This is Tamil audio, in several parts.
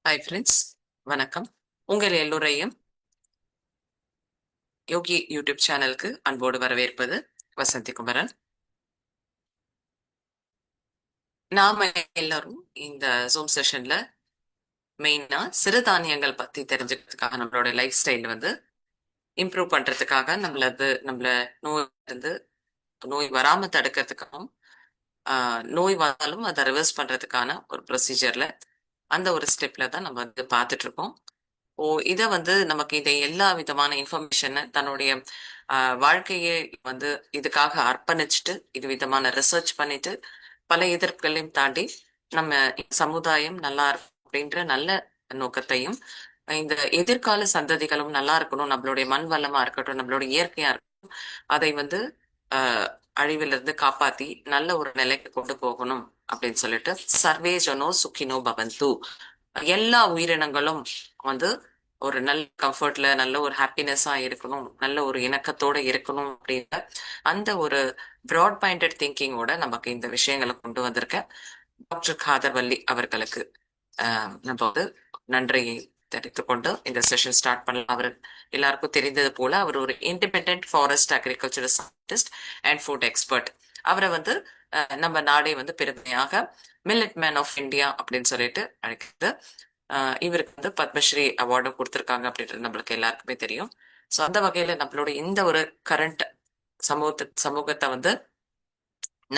ஹாய் ஃப்ரெண்ட்ஸ், வணக்கம். உங்கள் எல்லோரையும் யோகி யூடியூப் சேனலுக்கு அன்போடு வரவேற்பது வசந்தி குமரன். நாம எல்லாரும் இந்த ஜூம் செஷன்ல மெயினா சிறுதானியங்கள் பத்தி தெரிஞ்சுக்கிறதுக்காக நம்மளோட லைஃப் ஸ்டைல் இம்ப்ரூவ் பண்றதுக்காக நம்மள நோய் இருந்து நோய் வராம தடுக்கிறதுக்காகவும் நோய் வந்தாலும் அதை ரிவர்ஸ் பண்றதுக்கான ஒரு ப்ரொசீஜர்ல அந்த ஒரு ஸ்டெப்ல தான் நம்ம பார்த்துட்டு இருக்கோம். ஓ இத நமக்கு இந்த எல்லா விதமான இன்ஃபர்மேஷன் தன்னுடைய வாழ்க்கையை வந்து இதுக்காக அர்ப்பணிச்சுட்டு இது விதமான ரிசர்ச் பண்ணிட்டு பல எதிர்ப்புகளையும் தாண்டி நம்ம சமுதாயம் நல்லா இருக்கும் அப்படின்ற நல்ல நோக்கத்தையும் இந்த எதிர்கால சந்ததிகளும் நல்லா இருக்கணும், நம்மளுடைய மண் வளமா இருக்கட்டும், நம்மளுடைய இயற்கையா இருக்கட்டும், அதை ஆஹ் அழிவிலிருந்து காப்பாத்தி நல்ல ஒரு நிலைக்கு கொண்டு போகணும் அப்படின்னு சொல்லிட்டு சர்வே ஜனோ சுகினோ பவந்து, எல்லா உயிரினங்களும் வந்து ஒரு நல்ல கம்ஃபர்ட்ல நல்ல ஒரு ஹாப்பினஸா இருக்கணும், நல்ல ஒரு இணக்கத்தோட இருக்கணும் அப்படின்ற அந்த ஒரு ப்ராட் பாயிண்டட் திங்கிங்கோட நமக்கு இந்த விஷயங்களை கொண்டு வந்திருக்க டாக்டர் காதர்வல்லி அவர்களுக்கு நம்ம நன்றியை தெரிவித்துக் கொண்டு இந்த செஷன் ஸ்டார்ட் பண்ணலாம். அவர் எல்லாருக்கும் தெரிந்தது போல அவர் ஒரு independent forest agriculture scientist and food expert. அவரை நம்ம நாடே பெருமையாக மில்லட் மேன் ஆஃப் இந்தியா அப்படின்னு சொல்லிட்டு அழைக்கிறது. இவருக்கு பத்மஸ்ரீ அவார்டும் கொடுத்துருக்காங்க அப்படின்றது நம்மளுக்கு எல்லாருக்குமே தெரியும். ஸோ அந்த வகையில நம்மளோட இந்த ஒரு கரண்ட் சமூகத்தை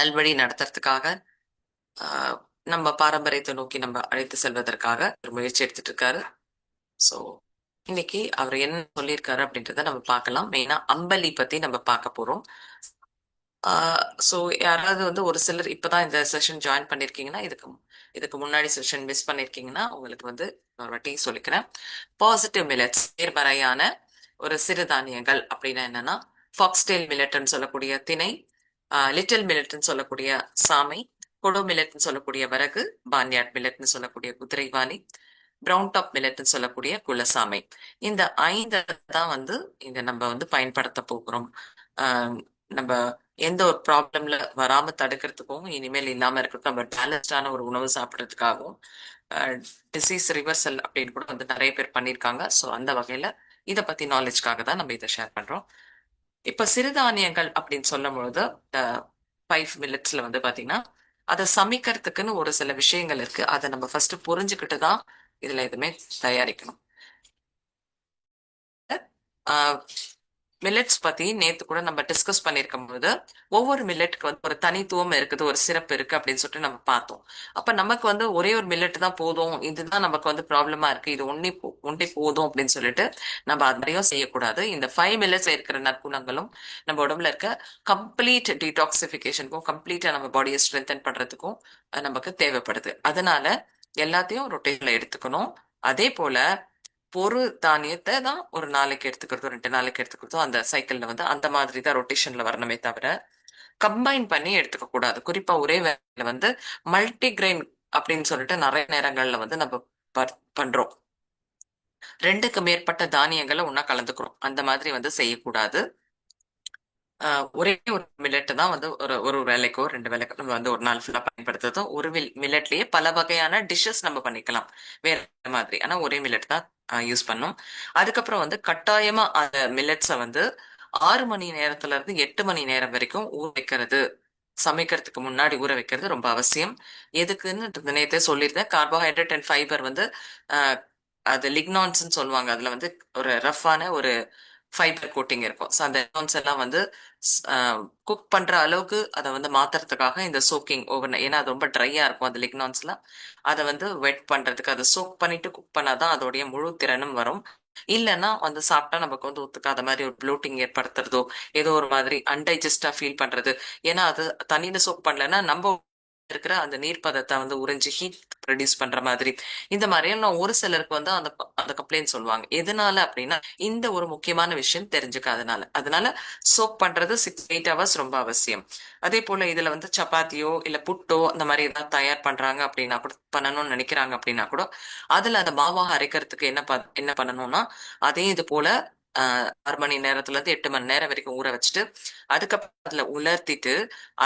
நல்வழி நடத்துறதுக்காக நம்ம பாரம்பரியத்தை நோக்கி நம்ம அழைத்து செல்வதற்காக ஒரு முயற்சி எடுத்துட்டு இருக்காரு. ஸோ இன்னைக்கு அவர் என்ன சொல்லியிருக்காரு அப்படின்றத நம்ம பார்க்கலாம். மெயினா அம்பலி பத்தி நம்ம பார்க்க போறோம். ஸோ யாராவது ஒரு சிலர் இப்பதான் இந்த செஷன் ஜாயின் பண்ணிருக்கீங்கன்னா, இதுக்கு முன்னாடி செஷன் மிஸ் பண்ணிருக்கீங்கன்னா உங்களுக்கு ஒரு வாட்டி சொல்லிக்கிறேன். பாசிட்டிவ் மில்லட்ஸ், நேர்மறையான ஒரு சிறுதானியங்கள் அப்படின்னா என்னன்னா, ஃபாக்ஸ்டெயில் மில்லட்னு சொல்லக்கூடிய திணை, லிட்டில் மில்லட்னு சொல்லக்கூடிய சாமை, கொடோ மில்லட்னு சொல்லக்கூடிய வரகு, பான்யார்ட் மில்லட்னு சொல்லக்கூடிய குதிரைவாலி, பிரவுன் டாப் மில்லட்னு சொல்லக்கூடிய குலசாமை. இந்த 5 தான் இந்த நம்ம பயன்படுத்த போகிறோம். நம்ம எந்த ஒரு ப்ராப்ளம்ல வராம தடுக்கிறதுக்கும் இனிமேல் இல்லாம இருக்கிறதுக்கும் நம்ம பேலன்ஸ்டான ஒரு உணவு சாப்பிட்றதுக்காகவும் டிசீஸ் ரிவர்சல் அப்படின்னு கூட நிறைய பேர் பண்ணியிருக்காங்க. ஸோ அந்த வகையில இதை பத்தி நாலேஜ்க்காக தான் நம்ம இதை ஷேர் பண்றோம். இப்ப சிறுதானியங்கள் அப்படின்னு சொல்லும் பொழுது 5 மினிட்ஸ்ல பாத்தீங்கன்னா அதை சமைக்கிறதுக்குன்னு ஒரு சில விஷயங்கள் இருக்கு. அதை நம்ம ஃபர்ஸ்ட் புரிஞ்சுக்கிட்டு தான் இதுல எதுவுமே தயாரிக்கணும். மில்லட்ஸ் பத்தி நேத்து கூட நம்ம டிஸ்கஸ் பண்ணிருக்கும் போது ஒவ்வொரு மில்லட்டுக்கு ஒரு தனித்துவம் இருக்குது, ஒரு சிறப்பு இருக்கு அப்படின்னு சொல்லிட்டு நம்ம பார்த்தோம். அப்ப நமக்கு ஒரே ஒரு மில்லட் தான் போதும், இதுதான் நமக்கு ப்ராப்ளமா இருக்கு, இது ஒன்றே போதும் அப்படின்னு சொல்லிட்டு நம்ம அதையும் செய்யக்கூடாது. இந்த 5 மில்லட்ஸ் இருக்கிற நற்குணங்களும் நம்ம உடம்புல இருக்க கம்ப்ளீட் டீடாக்சிபிகேஷனுக்கும் கம்ப்ளீட்டா நம்ம பாடியை ஸ்ட்ரென்தன் பண்றதுக்கும் நமக்கு தேவைப்படுது. அதனால எல்லாத்தையும் ரொட்டேஷன்ல எடுத்துக்கணும். அதே போல ஒரு தானியத்தை தான் ஒரு நாளைக்கு எடுத்துக்கிறதோ 2 நாளைக்கு எடுத்துக்கிறதோ அந்த சைக்கிள்ல அந்த மாதிரி தான் ரொட்டேஷன்ல வரணுமே தவிர கம்பைன் பண்ணி எடுத்துக்க கூடாது. குறிப்பா ஒரே வேலையில மல்டி கிரெயின் அப்படின்னு சொல்லிட்டு நிறைய நேரங்கள்ல நம்ம பண்றோம். 2க்கு மேற்பட்ட தானியங்களை ஒன்னா கலந்துக்கிறோம். அந்த மாதிரி செய்யக்கூடாது. ஒரே ஒரு மில்லட் தான் ஒரு ஒரு வேலைக்கோ 2 வேலைக்கோ நம்ம ஒரு நாள் ஃபுல்லா பயன்படுத்துறதும், ஒரு மில்லட்லயே பல வகையான டிஷ்ஷஸ் நம்ம பண்ணிக்கலாம் வேற மாதிரி. ஆனா ஒரே மில்லட் தான் யூஸ் பண்ணும். அதுக்கப்புறம் கட்டாயமா அந்த மில்லட்ஸை 6 மணி நேரத்துல இருந்து 8 மணி நேரம் வரைக்கும் ஊற வைக்கிறது, சமைக்கிறதுக்கு முன்னாடி ஊற வைக்கிறது ரொம்ப அவசியம். எதுக்குன்னு நேத்தே சொல்லியிருந்தேன். கார்போஹைட்ரேட் அண்ட் ஃபைபர் அது லிக்னான்ஸ் சொல்லுவாங்க. அதுல ஒரு ரஃப்பான ஒரு ஃபைபர் கோட்டிங் இருக்கும். ஸோ அந்த லிக்னான்ஸ் எல்லாம் குக் பண்ற அளவுக்கு அதை மாத்துறதுக்காக இந்த சோக்கிங் ஓவர், ஏன்னா அது ரொம்ப ட்ரையா இருக்கும் அந்த லிக்னான்ஸ்லாம். அதை வெட் பண்றதுக்கு அதை சோக் பண்ணிட்டு குக் பண்ணாதான் அதோடைய முழு திறனும் வரும். இல்லைன்னா சாப்பிட்டா நமக்கு ஒத்துக்காத மாதிரி ஒரு ப்ளோட்டிங் ஏற்படுத்துறதோ, ஏதோ ஒரு மாதிரி அன்டைஜஸ்டா ஃபீல் பண்றது. ஏன்னா அது தண்ணியில சோக் பண்ணலன்னா நம்ம இருக்கிற அந்த நீர்ப்பதத்தை உறிஞ்சி ஹீட் ப்ரொடியூஸ் பண்ற மாதிரி இந்த மாதிரியான ஒரு சிலருக்கு அந்த அந்த கம்ப்ளைண்ட் சொல்லுவாங்க. எதனால அப்படின்னா இந்த ஒரு முக்கியமான விஷயம் தெரிஞ்சுக்காதனால. அதனால சோக் பண்றது 6-8 ஹவர்ஸ் ரொம்ப அவசியம். அதே போல இதுல சப்பாத்தியோ இல்ல புட்டோ அந்த மாதிரி ஏதாவது தயார் பண்றாங்க அப்படின்னா கூட, பண்ணணும்னு நினைக்கிறாங்க அப்படின்னா கூட, அதுல அந்த மாவாக அரைக்கிறதுக்கு என்ன பண்ணணும்னா அதே இது போல 6 மணி நேரத்துல இருந்து 8 மணி நேரம் வரைக்கும் ஊற வச்சுட்டு அதுக்கப்புறம் அதுல உலர்த்திட்டு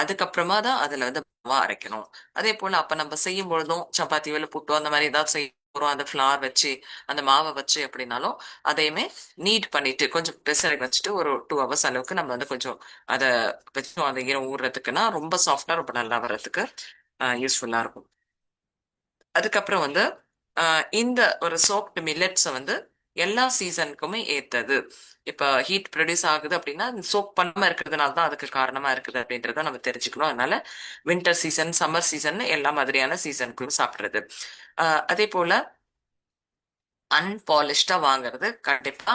அதுக்கப்புறமா தான் அதுல மாவா அரைக்கணும். அதே போல அப்ப நம்ம செய்யும் பொழுதும் சப்பாத்தியோ இல்ல புட்டோ அந்த மாதிரி ஏதாவது செய்யும் போறோம் அந்த ஃபிளார் வச்சு அந்த மாவை வச்சு அப்படின்னாலும் அதையுமே நீட் பண்ணிட்டு கொஞ்சம் பெசரை வச்சுட்டு ஒரு 2 hours அளவுக்கு நம்ம வந்து கொஞ்சம் அதை வச்சோம் அந்த ஈரம் ஊறுறதுக்குன்னா ரொம்ப சாஃப்டா ரொம்ப நல்லா வர்றதுக்கு யூஸ்ஃபுல்லா இருக்கும். அதுக்கப்புறம் வந்து இந்த ஒரு சோப்டு மில்லட்ஸை வந்து எல்லா சீசனுக்குமே ஏத்தது. இப்ப ஹீட் ப்ரொடியூஸ் ஆகுது அப்படின்னா சோப் பண்ணாம இருக்கிறதுனால தான் அதுக்கு காரணமா இருக்குது அப்படின்றத நம்ம தெரிஞ்சுக்கணும். அதனால வின்டர் சீசன், சம்மர் சீசன் எல்லா மாதிரியான சீசனுக்குள்ளும் சாப்பிடுறது. அதே போல அன்பாலிஷ்டா வாங்குறது கண்டிப்பா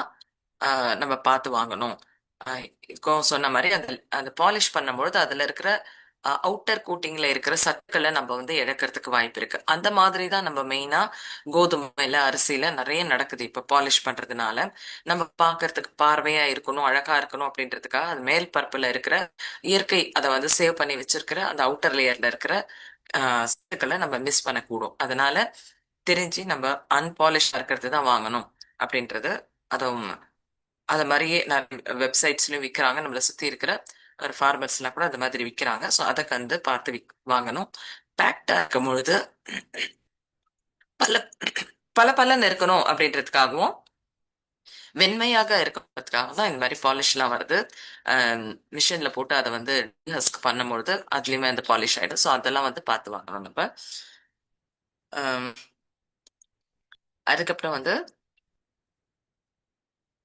நம்ம பார்த்து வாங்கணும். இப்போ சொன்ன மாதிரி அந்த பாலிஷ் பண்ணும்பொழுது அதுல இருக்கிற அவுட்டர் கோட்டிங்ல இருக்கிற சத்துக்களை நம்ம வந்து இழக்கிறதுக்கு வாய்ப்பு இருக்கு. அந்த மாதிரி தான் நம்ம மெயினா கோதுமையில அரிசியில நிறைய நடக்குது. இப்ப பாலிஷ் பண்றதுனால நம்ம பார்க்கிறதுக்கு பார்வையா இருக்கணும், அழகா இருக்கணும் அப்படின்றதுக்காக அது மேல் பரப்புல இருக்கிற இயற்கை அதை வந்து சேவ் பண்ணி வச்சிருக்கிற அந்த அவுட்டர் லேயர்ல இருக்கிற சத்துக்களை நம்ம மிஸ் பண்ணக்கூடும். அதனால தெரிஞ்சு நம்ம அன்பாலிஷ்டா இருக்கிறது தான் வாங்கணும் அப்படின்றது. அதுவும் அது மாதிரியே வெப்சைட்ஸ்லயும் விற்கிறாங்க. நம்மளை சுத்தி இருக்கிற ஒரு ஃபார்மர்ஸ்லாம் கூட அந்த மாதிரி விற்கிறாங்க. ஸோ அதை வந்து பார்த்து வாங்கணும். பேக்டா இருக்கும் பொழுது பல பல பலன்னு இருக்கணும் அப்படின்றதுக்காகவும் வெண்மையாக இருக்கிறதுக்காக தான் இந்த மாதிரி பாலிஷ்லாம் வருது. மிஷின்ல போட்டு அதை வந்து ஹஸ்க் பண்ணும்பொழுது அதுலயுமே அந்த பாலிஷ் ஆயிடும். ஸோ அதெல்லாம் வந்து பார்த்து வாங்கணும் நம்ம. அதுக்கப்புறம் வந்து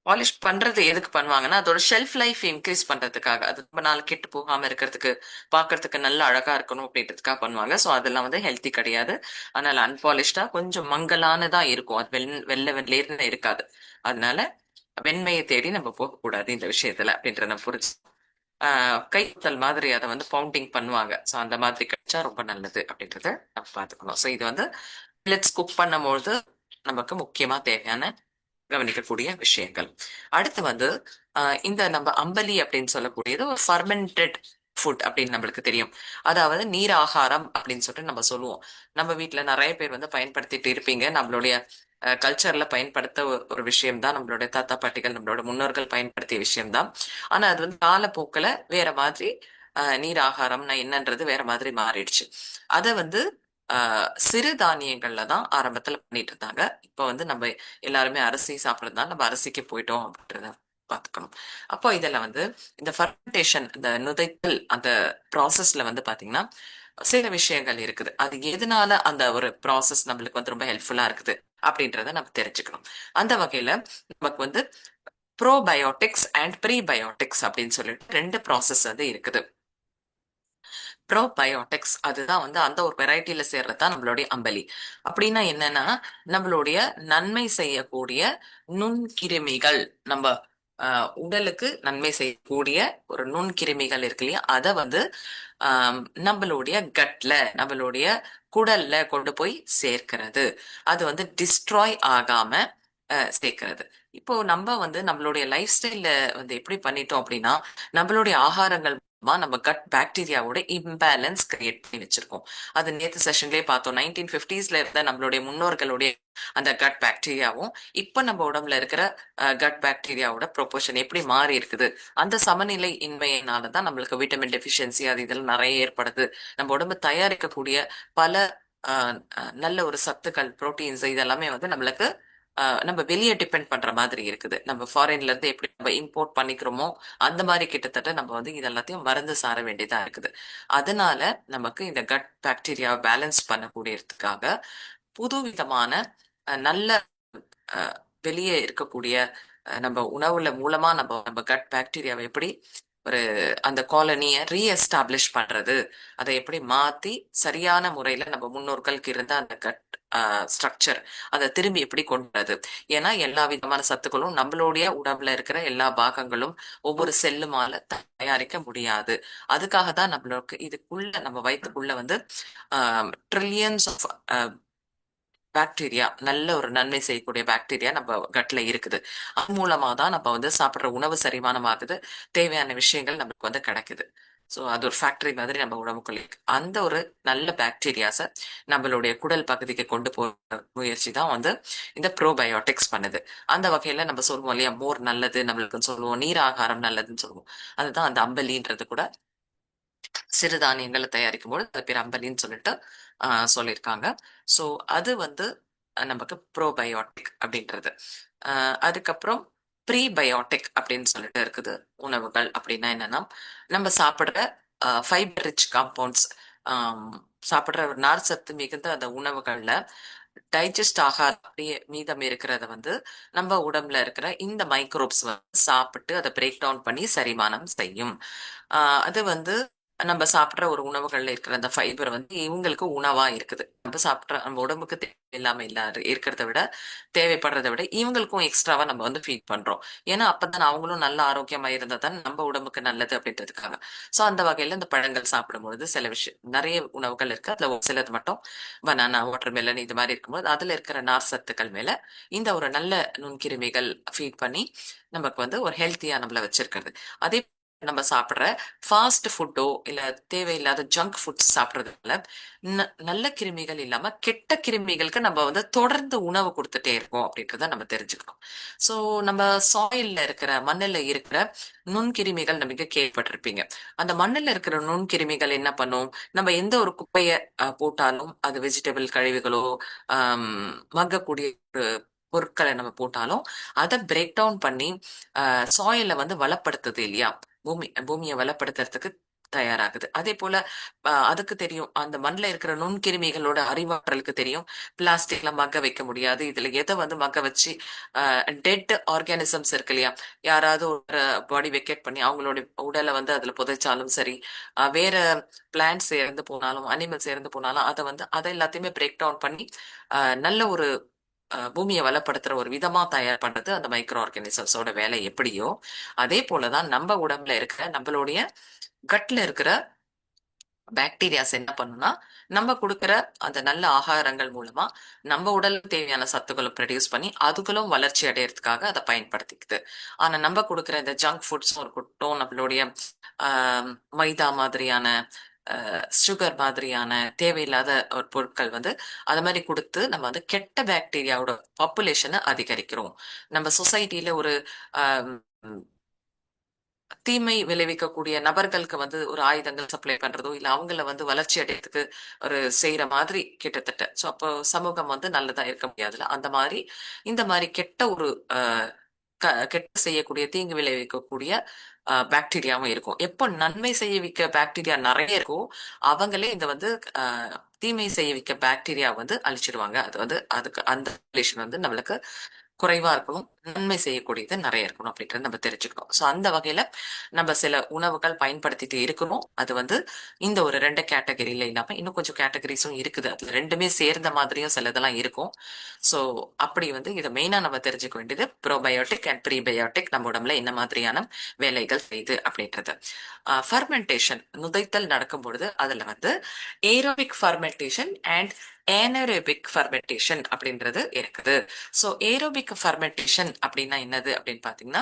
பாலிஷ் பண்றது எதுக்கு பண்ணுவாங்கன்னா அதோட ஷெல்ஃப் லைஃப் இன்க்ரீஸ் பண்றதுக்காக, அது ரொம்ப நாள் கெட்டு போகாம இருக்கிறதுக்கு, பாக்குறதுக்கு நல்ல அழகா இருக்கணும் அப்படின்றதுக்காக பண்ணுவாங்க. ஸோ அதெல்லாம் வந்து ஹெல்த்தி கிடையாது. அதனால அன்பாலிஷ்டா கொஞ்சம் மங்கலானதா இருக்கும். அது வெள்ளை வெள்ளையர்னு இருக்காது. அதனால வெண்மையை தேடி நம்ம போகக்கூடாது இந்த விஷயத்துல அப்படின்றத புரிஞ்சு கைத்தல் மாதிரி அதை வந்து பவுண்டிங் பண்ணுவாங்க. ஸோ அந்த மாதிரி கிடைச்சா ரொம்ப நல்லது அப்படின்றத நம்ம பார்த்துக்கணும். ஸோ இது வந்து மில்லட்ஸ் குக் பண்ணும்போது நமக்கு முக்கியமா தேவையான கவனிக்கக்கூடிய விஷயங்கள். அடுத்து வந்து இந்த நம்ம அம்பலி அப்படின்னு சொல்லக்கூடியது ஒரு ஃபர்மெண்டட் ஃபுட் அப்படின்னு நம்மளுக்கு தெரியும். அதாவது நீர் ஆகாரம் அப்படின்னு சொல்லிட்டு நம்ம சொல்லுவோம். நம்ம வீட்டுல நிறைய பேர் வந்து பயன்படுத்திட்டு இருப்பீங்க. நம்மளுடைய கல்ச்சர்ல பயன்படுத்த ஒரு விஷயம் தான். நம்மளுடைய தாத்தா பாட்டிகள், நம்மளோட முன்னோர்கள் பயன்படுத்திய விஷயம்தான். ஆனா அது வந்து காலப்போக்கில் வேற மாதிரி நீர் ஆகாரம்னா என்னன்றது வேற மாதிரி மாறிடுச்சு. அதை வந்து சிறு தானியங்கள்ல தான் ஆரம்பத்துல பண்ணிட்டு இருந்தாங்க. இப்ப வந்து நம்ம எல்லாருமே அரிசி சாப்பிட்றதுனால நம்ம அரிசிக்கு போயிட்டோம் அப்படின்றத பார்த்துக்கணும். அப்போ இதுல வந்து இந்த ஃபர்மெண்டேஷன், இந்த நுதைத்தல் அந்த ப்ராசஸ்ல வந்து பாத்தீங்கன்னா சில விஷயங்கள் இருக்குது. அது எதனால அந்த ஒரு ப்ராசஸ் நம்மளுக்கு வந்து ரொம்ப ஹெல்ப்ஃபுல்லா இருக்குது அப்படின்றத நம்ம தெரிஞ்சுக்கணும். அந்த வகையில நமக்கு வந்து ப்ரோபயோட்டிக்ஸ் அண்ட் ப்ரீபயோட்டிக்ஸ் அப்படின்னு சொல்லிட்டு 2 ப்ராசஸ் வந்து இருக்குது. ப்ரோபயோட்டிக்ஸ் அதுதான் வந்து அந்த ஒரு வெரைட்டில சேர்றது தான் நம்மளுடைய அம்பலி. அப்படின்னா என்னன்னா நம்மளுடைய நன்மை செய்யக்கூடிய நுண்கிருமிகள், நம்ம உடலுக்கு நன்மை செய்யக்கூடிய ஒரு நுண்கிருமிகள் இருக்கு இல்லையா, அதை வந்து நம்மளுடைய கட்ல, நம்மளுடைய குடல்ல கொண்டு போய் சேர்க்கிறது. அது வந்து டிஸ்ட்ராய் ஆகாம சேர்க்கிறது. இப்போ நம்ம வந்து நம்மளுடைய லைஃப் ஸ்டைல்ல வந்து எப்படி பண்ணிட்டோம் அப்படின்னா நம்மளுடைய ஆகாரங்கள் நம்ம கட் பாக்டீரியாவோட இம்பேலன்ஸ் கிரியேட் பண்ணி வச்சிருக்கோம். அது நேத்து செஷன்லயே பார்த்தோம். 1950s இருந்த நம்மளுடைய முன்னோர்களுடைய அந்த கட் பாக்டீரியாவும் இப்ப நம்ம உடம்புல இருக்கிற கட் பாக்டீரியாவோட ப்ரொபோர்ஷன் எப்படி மாறி இருக்குது. அந்த சமநிலை இன்மையினாலதான் நம்மளுக்கு விட்டமின் டெபிஷியன்சி அது இதெல்லாம் நிறைய ஏற்படுது. நம்ம உடம்பு தயாரிக்கக்கூடிய பல நல்ல ஒரு சத்துக்கள், புரோட்டீன்ஸ் இதெல்லாமே வந்து நம்மளுக்கு நம்ம வெளியே டிபெண்ட் பண்ற மாதிரி இருக்குது. நம்ம ஃபாரின்ல இருந்து எப்படி நம்ம இம்போர்ட் பண்ணிக்கிறோமோ அந்த மாதிரி கிட்டத்தட்ட நம்ம வந்து இது எல்லாத்தையும் மருந்து சார வேண்டியதா இருக்குது. அதனால நமக்கு இந்த கட் பாக்டீரியா பேலன்ஸ் பண்ணக்கூடியதுக்காக புதுவிதமான நல்ல அஹ், வெளியே இருக்கக்கூடிய நம்ம உணவுல மூலமா நம்ம நம்ம கட் பாக்டீரியாவை எப்படி ஒரு அந்த காலனியை ரீஎஸ்டாப்ளிஷ் பண்றது, அதை எப்படி மாத்தி சரியான முறையில நம்ம முன்னோர்களுக்கு இருந்த அந்த கட் ஸ்ட்ரக்சர் அதை திரும்பி எப்படி கொண்டு வரது. ஏன்னா எல்லா விதமான சத்துக்களும் நம்மளுடைய உடம்புல இருக்கிற எல்லா பாகங்களும் ஒவ்வொரு செல்லுமால தயாரிக்க முடியாது. அதுக்காக தான் நம்மளுக்கு இதுக்குள்ள நம்ம வயிற்றுக்குள்ள வந்து ட்ரில்லியன்ஸ் ஆஃப் பாக்டீரியா, நல்ல ஒரு நன்மை செய்யக்கூடிய பாக்டீரியா நம்ம கட்ல இருக்குது. அது மூலமா தான் நம்ம வந்து சாப்பிடுற உணவு செரிமானம் ஆகுது, தேவையான விஷயங்கள் நமக்கு வந்து கிடைக்குது. ஸோ அது ஒரு ஃபேக்டரி மாதிரி நம்ம உடம்புக்குள்ள இருக்கு. அந்த ஒரு நல்ல பாக்டீரியாஸை நம்மளுடைய குடல் பகுதிக்கு கொண்டு போற முயற்சி தான் வந்து இந்த ப்ரோபயோட்டிக்ஸ் பண்ணுது. அந்த வகையில நம்ம சொல்லுவோம் இல்லையா, மோர் நல்லது நம்மளுக்குன்னு சொல்லுவோம், நீர் ஆகாரம் நல்லதுன்னு சொல்லுவோம். அதுதான் அந்த அம்பலின்றது கூட சிறுதானியங்களை தயாரிக்கும் போது அது பேர் அம்பலின்னு சொல்லிட்டு சொல்லியிருக்காங்க. ஸோ அது வந்து நமக்கு ப்ரோபயோட்டிக் அப்படின்றது. அதுக்கப்புறம் ப்ரீபயோட்டிக் அப்படின்னு சொல்லிட்டு இருக்குது உணவுகள். அப்படின்னா என்னன்னா, நம்ம சாப்பிடுற ஃபைபர் ரிச் காம்பவுண்ட்ஸ், சாப்பிடுற ஒரு நார் சத்து மிகுந்த அந்த உணவுகள்ல டைஜஸ்ட் ஆகாத அப்படியே மீதம் இருக்கிறத வந்து நம்ம உடம்புல இருக்கிற இந்த மைக்ரோப்ஸ் வந்து சாப்பிட்டு அதை பிரேக் டவுன் பண்ணி செரிமானம் செய்யும். அது வந்து நம்ம சாப்பிடுற ஒரு உணவுகள்ல இருக்கிற அந்த ஃபைபர் வந்து இவங்களுக்கு உணவா இருக்குது. நம்ம சாப்பிடுற நம்ம உடம்புக்கு தேவையில்லாம இல்லாத இருக்கிறத விட, தேவைப்படுறதை விட இவங்களுக்கும் எக்ஸ்ட்ராவா நம்ம வந்து ஃபீட் பண்றோம். ஏன்னா அப்பதான் அவங்களும் நல்ல ஆரோக்கியமா இருந்தா தான் நம்ம உடம்புக்கு நல்லது அப்படின்றதுக்காக. சோ அந்த வகையில இந்த பழங்கள் சாப்பிடும்பொழுது சில விஷயம் நிறைய உணவுகள் இருக்கு. அதுல ஒரு சிலது மட்டும் பனானா, வாட்டர் மெலன் இது மாதிரி இருக்கும்போது அதுல இருக்கிற நார் சத்துக்கள் மேல இந்த ஒரு நல்ல நுண்கிருமிகள் ஃபீட் பண்ணி நமக்கு வந்து ஒரு ஹெல்த்தியா நம்மள வச்சிருக்கிறது. அதே நம்ம சாப்பிடுற ஃபாஸ்ட் ஃபுட்டோ இல்ல தேவையில்லாத ஜங்க் ஃபுட்ஸ் சாப்பிடுறதுனால நல்ல கிருமிகள் இல்லாம கெட்ட கிருமிகளுக்கு நம்ம வந்து தொடர்ந்து உணவு கொடுத்துட்டே இருக்கோம் அப்படின்றத நம்ம தெரிஞ்சுக்கணும். சோ நம்ம சாயில்ல இருக்கிற மண்ணில் இருக்கிற நுண்கிருமிகள் நமக்கு கேள்விப்பட்டிருப்பீங்க. அந்த மண்ணில் இருக்கிற நுண்கிருமிகள் என்ன பண்ணும்? நம்ம எந்த ஒரு குப்பைய போட்டாலும், அது வெஜிடபிள் கழிவுகளோ மக்கக்கூடிய ஒரு பொருட்களை நம்ம போட்டாலும் அதை பிரேக் டவுன் பண்ணி சாயில வந்து வளப்படுத்துது இல்லையா? பூமியை வளப்படுத்துறதுக்கு தயாராகுது. அதே போல அதுக்கு தெரியும், அந்த மண்ணில் இருக்கிற நுண்கிருமிகளோட அறிவாற்றலுக்கு தெரியும் பிளாஸ்டிக்ல மக்க வைக்க முடியாது. இதுல எதை வந்து மக்க வச்சு டெட் ஆர்கானிசம்ஸ் இருக்கு இல்லையா, யாராவது ஒரு பாடி வெக்கேட் பண்ணி அவங்களோட உடலை வந்து அதுல புதைச்சாலும் சரி, வேற பிளான்ட்ஸ் இறந்து போனாலும் அனிமல்ஸ் இறந்து போனாலும் அதை வந்து அதை எல்லாத்தையுமே பிரேக் டவுன் பண்ணி நல்ல ஒரு பூமியை வளப்படுத்துற ஒரு விதமா தயார் பண்றது அந்த மைக்ரோ ஆர்கானிசம்ஸோட வேலை எப்படியோ, அதே போலதான் நம்ம உடம்புல இருக்கிற நம்மளுடைய கட்ல இருக்கிற பாக்டீரியாஸ் என்ன பண்ணும்னா, நம்ம கொடுக்கிற அந்த நல்ல ஆகாரங்கள் மூலமா நம்ம உடலுக்கு தேவையான சத்துக்களை ப்ரொடியூஸ் பண்ணி அதுகளும் வளர்ச்சி அடையறதுக்காக அதை பயன்படுத்திக்குது. ஆனா நம்ம கொடுக்கிற இந்த ஜங்க் ஃபுட்ஸும் இருக்கட்டும், நம்மளுடைய ஆஹ் மைதா மாதிரியான சுகர் மாதிரியான தேவையில்லாத ஒரு பொருட்கள் வந்து அது மாதிரி கொடுத்து நம்ம வந்து கெட்ட பாக்டீரியாவோட பாப்புலேஷனை அதிகரிக்கிறோம். நம்ம சொசைட்டில ஒரு ஆஹ் தீமை விளைவிக்கக்கூடிய நபர்களுக்கு வந்து ஒரு ஆயுதங்கள் சப்ளை பண்றதோ இல்ல அவங்கள வந்து வளர்ச்சி அடையறதுக்கு ஒரு செய்யற மாதிரி கிட்டத்தட்ட. சோ அப்போ சமூகம் வந்து நல்லதா இருக்க முடியாதுல்ல. அந்த மாதிரி இந்த மாதிரி கெட்ட ஒரு கெட்ட செய்யக்கூடிய தீங்கு விளைவிக்கக்கூடிய பாக்டீரியாவும் இருக்கும். எப்போ நன்மை செய்யவிக்க பாக்டீரியா நிறைய இருக்கோ அவங்களே இந்த வந்து தீமை செய்யவிக்க பாக்டீரியா வந்து அழிச்சிடுவாங்க. அது வந்து அதுக்கு அந்த ரிலேஷன் வந்து நம்மளுக்கு குறைவா இருக்கணும், நன்மை செய்யக்கூடியது நிறைய இருக்கணும் அப்படின்றத நம்ம தெரிஞ்சுக்கணும். ஸோ அந்த வகையில நம்ம சில உணவுகள் பயன்படுத்திட்டு இருக்கணும். அது வந்து இந்த ஒரு 2 கேட்டகரியில இல்லாம இன்னும் கொஞ்சம் கேட்டகரிஸும் இருக்குது. அதுல ரெண்டுமே சேர்ந்த மாதிரியும் சிலதெல்லாம் இருக்கும். ஸோ அப்படி வந்து இதை மெயினா நம்ம தெரிஞ்சுக்க வேண்டியது ப்ரோபயோட்டிக் அண்ட் ப்ரீபயோட்டிக் நம்ம உடம்புல என்ன மாதிரியான வேலைகள் செய்யுது அப்படின்றது. ஃபர்மெண்டேஷன், நுதைத்தல் நடக்கும் பொழுது அதுல வந்து ஏரோபிக் ஃபர்மெண்டேஷன் அண்ட் ஏனரோபிக் ஃபர்மெண்டேஷன் அப்படின்றது இருக்குது. ஸோ ஏரோபிக் ஃபர்மெண்டேஷன் அப்படின்னா என்னது அப்படின்னு பாத்தீங்கன்னா,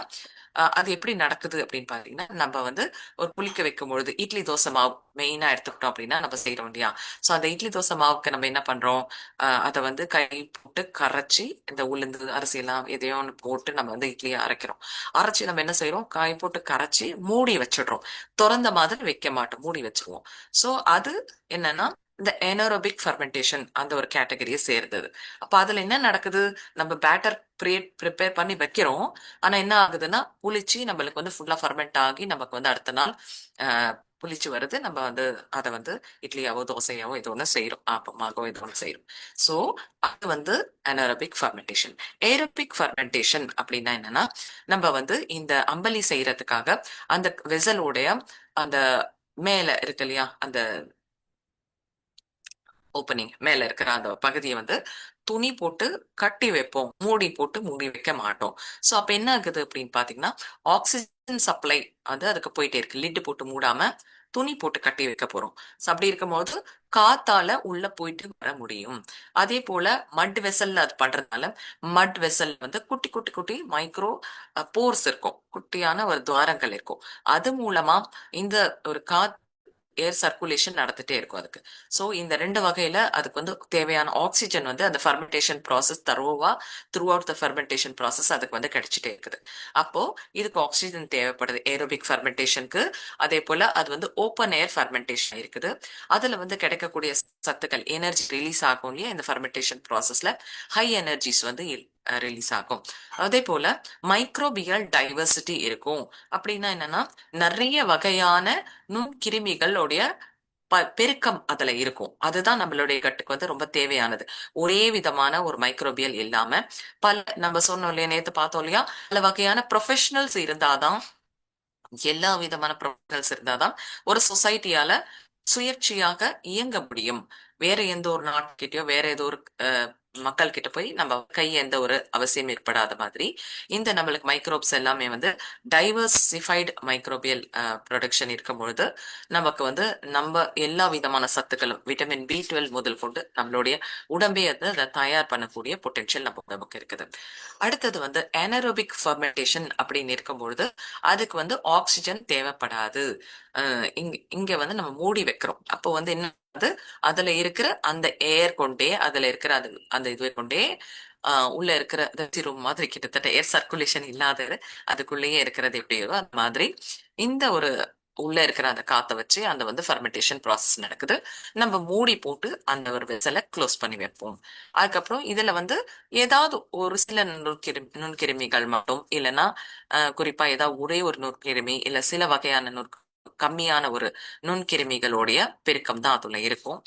அது எப்படி நடக்குது அப்படின்னு பாத்தீங்கன்னா, நம்ம வந்து ஒரு புளிக்க வைக்கும் பொழுது இட்லி தோசை மாவு மெயினா எடுத்துக்கிட்டோம் அப்படின்னா நம்ம செய்யறோம் இல்லையா? ஸோ அந்த இட்லி தோசை மாவுக்கு நம்ம என்ன பண்றோம்? அதை வந்து கை போட்டு கரைச்சி இந்த உளுந்து அரிசி எல்லாம் எதையோ ஒன்று போட்டு நம்ம வந்து இட்லியை அரைக்கிறோம். அரைச்சி நம்ம என்ன செய்யறோம்? காய் போட்டு கரைச்சி மூடி வச்சிடுறோம். திறந்த மாதிரி வைக்க மாட்டோம், மூடி வச்சிருவோம். ஸோ அது என்னன்னா இந்த ஏனரோபிக் ஃபர்மெண்டேஷன் அந்த ஒரு கேட்டகரியை சேர்ந்தது. அப்ப அதுல என்ன நடக்குது? நம்ம பேட்டர் ப்ரிப்பேர் பண்ணி வைக்கிறோம். ஆனா என்ன ஆகுதுன்னா புளிச்சு நம்மளுக்கு வந்து ஃபுல்லா ஃபர்மெண்ட் ஆகி நமக்கு வந்து அடுத்த நாள் புளிச்சு வருது. நம்ம வந்து அதை வந்து இட்லியாவோ தோசையாவோ ஏதோ ஒன்று செய்யறோம், ஆப்பமாகவோ ஏதோ ஒன்று செய்யறோம். ஸோ அது வந்து அனரோபிக் ஃபர்மெண்டேஷன். ஏரோபிக் ஃபர்மெண்டேஷன் அப்படின்னா என்னன்னா, நம்ம வந்து இந்த அம்பலி செய்யறதுக்காக அந்த வெசலோடைய அந்த மேல இருக்கு இல்லையா, அந்த ஓப்பனிங் மேல இருக்கிற அந்த பகுதியை வந்து துணி போட்டு கட்டி வைப்போம், மூடி போட்டு மூடி வைக்க மாட்டோம். சோ அப்ப என்ன ஆகுது அப்படின்னு பாத்தீங்கன்னா, ஆக்சிஜன் சப்ளை வந்து அதுக்கு போயிட்டே இருக்கு. லிட்டு போட்டு மூடாம துணி போட்டு கட்டி வைக்க போறோம். சோ அப்படி இருக்கும்போது காத்தால உள்ள போயிட்டு வர முடியும். அதே போல மட் வெசல்ல அது பண்றதுனால மட் வெசல் வந்து குட்டி குட்டி குட்டி மைக்ரோ போர்ஸ் இருக்கும், குட்டியான ஒரு துவாரங்கள் இருக்கும். அது மூலமா இந்த ஒரு ஏர் சர்க்குலேஷன் நடந்துட்டே இருக்கும் அதுக்கு. ஸோ இந்த ரெண்டு வகையில அதுக்கு வந்து தேவையான ஆக்சிஜன் வந்து அந்த ஃபர்மெண்டேஷன் ப்ராசஸ் தரோவா throughout the fermentation process அதுக்கு வந்து கிடைச்சிட்டே இருக்குது. அப்போ இதுக்கு ஆக்சிஜன் தேவைப்படுது ஏரோபிக் ஃபர்மெண்டேஷனுக்கு. அதே போல அது வந்து ஓப்பன் ஏர் ஃபர்மெண்டேஷன் இருக்குது. அதுல வந்து கிடைக்கக்கூடிய சத்துக்கள் எனர்ஜி ரிலீஸ் ஆகும் இல்லையா இந்த ஃபர்மெண்டேஷன் ப்ராசஸ்ல, ஹை எனர்ஜிஸ் வந்து ரிலீஸ் ஆகும். அதே போல மைக்ரோபியல் டைவர்சிட்டி இருக்கும். அப்படின்னா என்னன்னா நிறைய வகையான நுண்கிருமிகளுடைய பெருக்கம் அதுல இருக்கும். அதுதான் நம்மளுடைய கட்டுக்கு வந்து ரொம்ப தேவையானது. ஒரே விதமான ஒரு மைக்ரோபியல் இல்லாம பல, நம்ம சொன்னோம் இல்லையா, நேத்து பார்த்தோம் இல்லையா, பல வகையான ப்ரொஃபஷனல்ஸ் இருந்தாதான், எல்லா விதமான ப்ரொஃபஷனல்ஸ் இருந்தாதான் ஒரு சொசைட்டியால சுயேட்சையாக இயங்க முடியும். வேற எந்த ஒரு நாட்டுக்கிட்டயோ வேற ஏதோ ஒரு மக்கள் கிட்ட போய் நம்ம கை எந்த ஒரு அவசியம் ஏற்படாத மாதிரி இந்த நம்மளுக்கு மைக்ரோப்ஸ் எல்லாமே வந்து டைவர்சிஃபைடு மைக்ரோபியல் ப்ரொடக்ஷன் இருக்கும் பொழுது நமக்கு வந்து நம்ம எல்லா விதமான சத்துக்களும் விட்டமின் B12 முதல் கொண்டு நம்மளுடைய உடம்பே வந்து அதை தயார் பண்ணக்கூடிய பொட்டென்ஷியல் நம்ம உடம்புக்கு இருக்குது. அடுத்தது வந்து anaerobic ஃபர்மெண்டேஷன் அப்படின்னு இருக்கும் பொழுது அதுக்கு வந்து ஆக்சிஜன் தேவைப்படாது. இங்க இங்க வந்து நம்ம மூடி வைக்கிறோம். அப்போ வந்து என்ன, அதுல இருக்கிற அந்த ஏர் கொண்டே, அதுல இருக்கிற அது அந்த இதுவை கொண்டே உள்ள இருக்கிற ரூம் மாதிரி, கிட்டத்தட்ட ஏர் சர்க்குலேஷன் இல்லாத அதுக்குள்ளேயே இருக்கிறது எப்படியோ அந்த மாதிரி இந்த ஒரு உள்ள இருக்கிற அந்த காத்த வச்சு அந்த வந்து ஃபர்மெண்டேஷன் ப்ராசஸ் நடக்குது. நம்ம மூடி போட்டு அந்த ஒரு வெசலை க்ளோஸ் பண்ணி வைப்போம். அதுக்கப்புறம் இதுல வந்து ஏதாவது ஒரு சில நுண்கிருமிகள் மட்டும், இல்லைன்னா குறிப்பா ஏதாவது ஒரே ஒரு நுண்கிருமி இல்ல சில வகையான கம்மியான ஒரு நுண்கிருமிகளுடைய பெருக்கம் தான் அதுல இருக்கும்.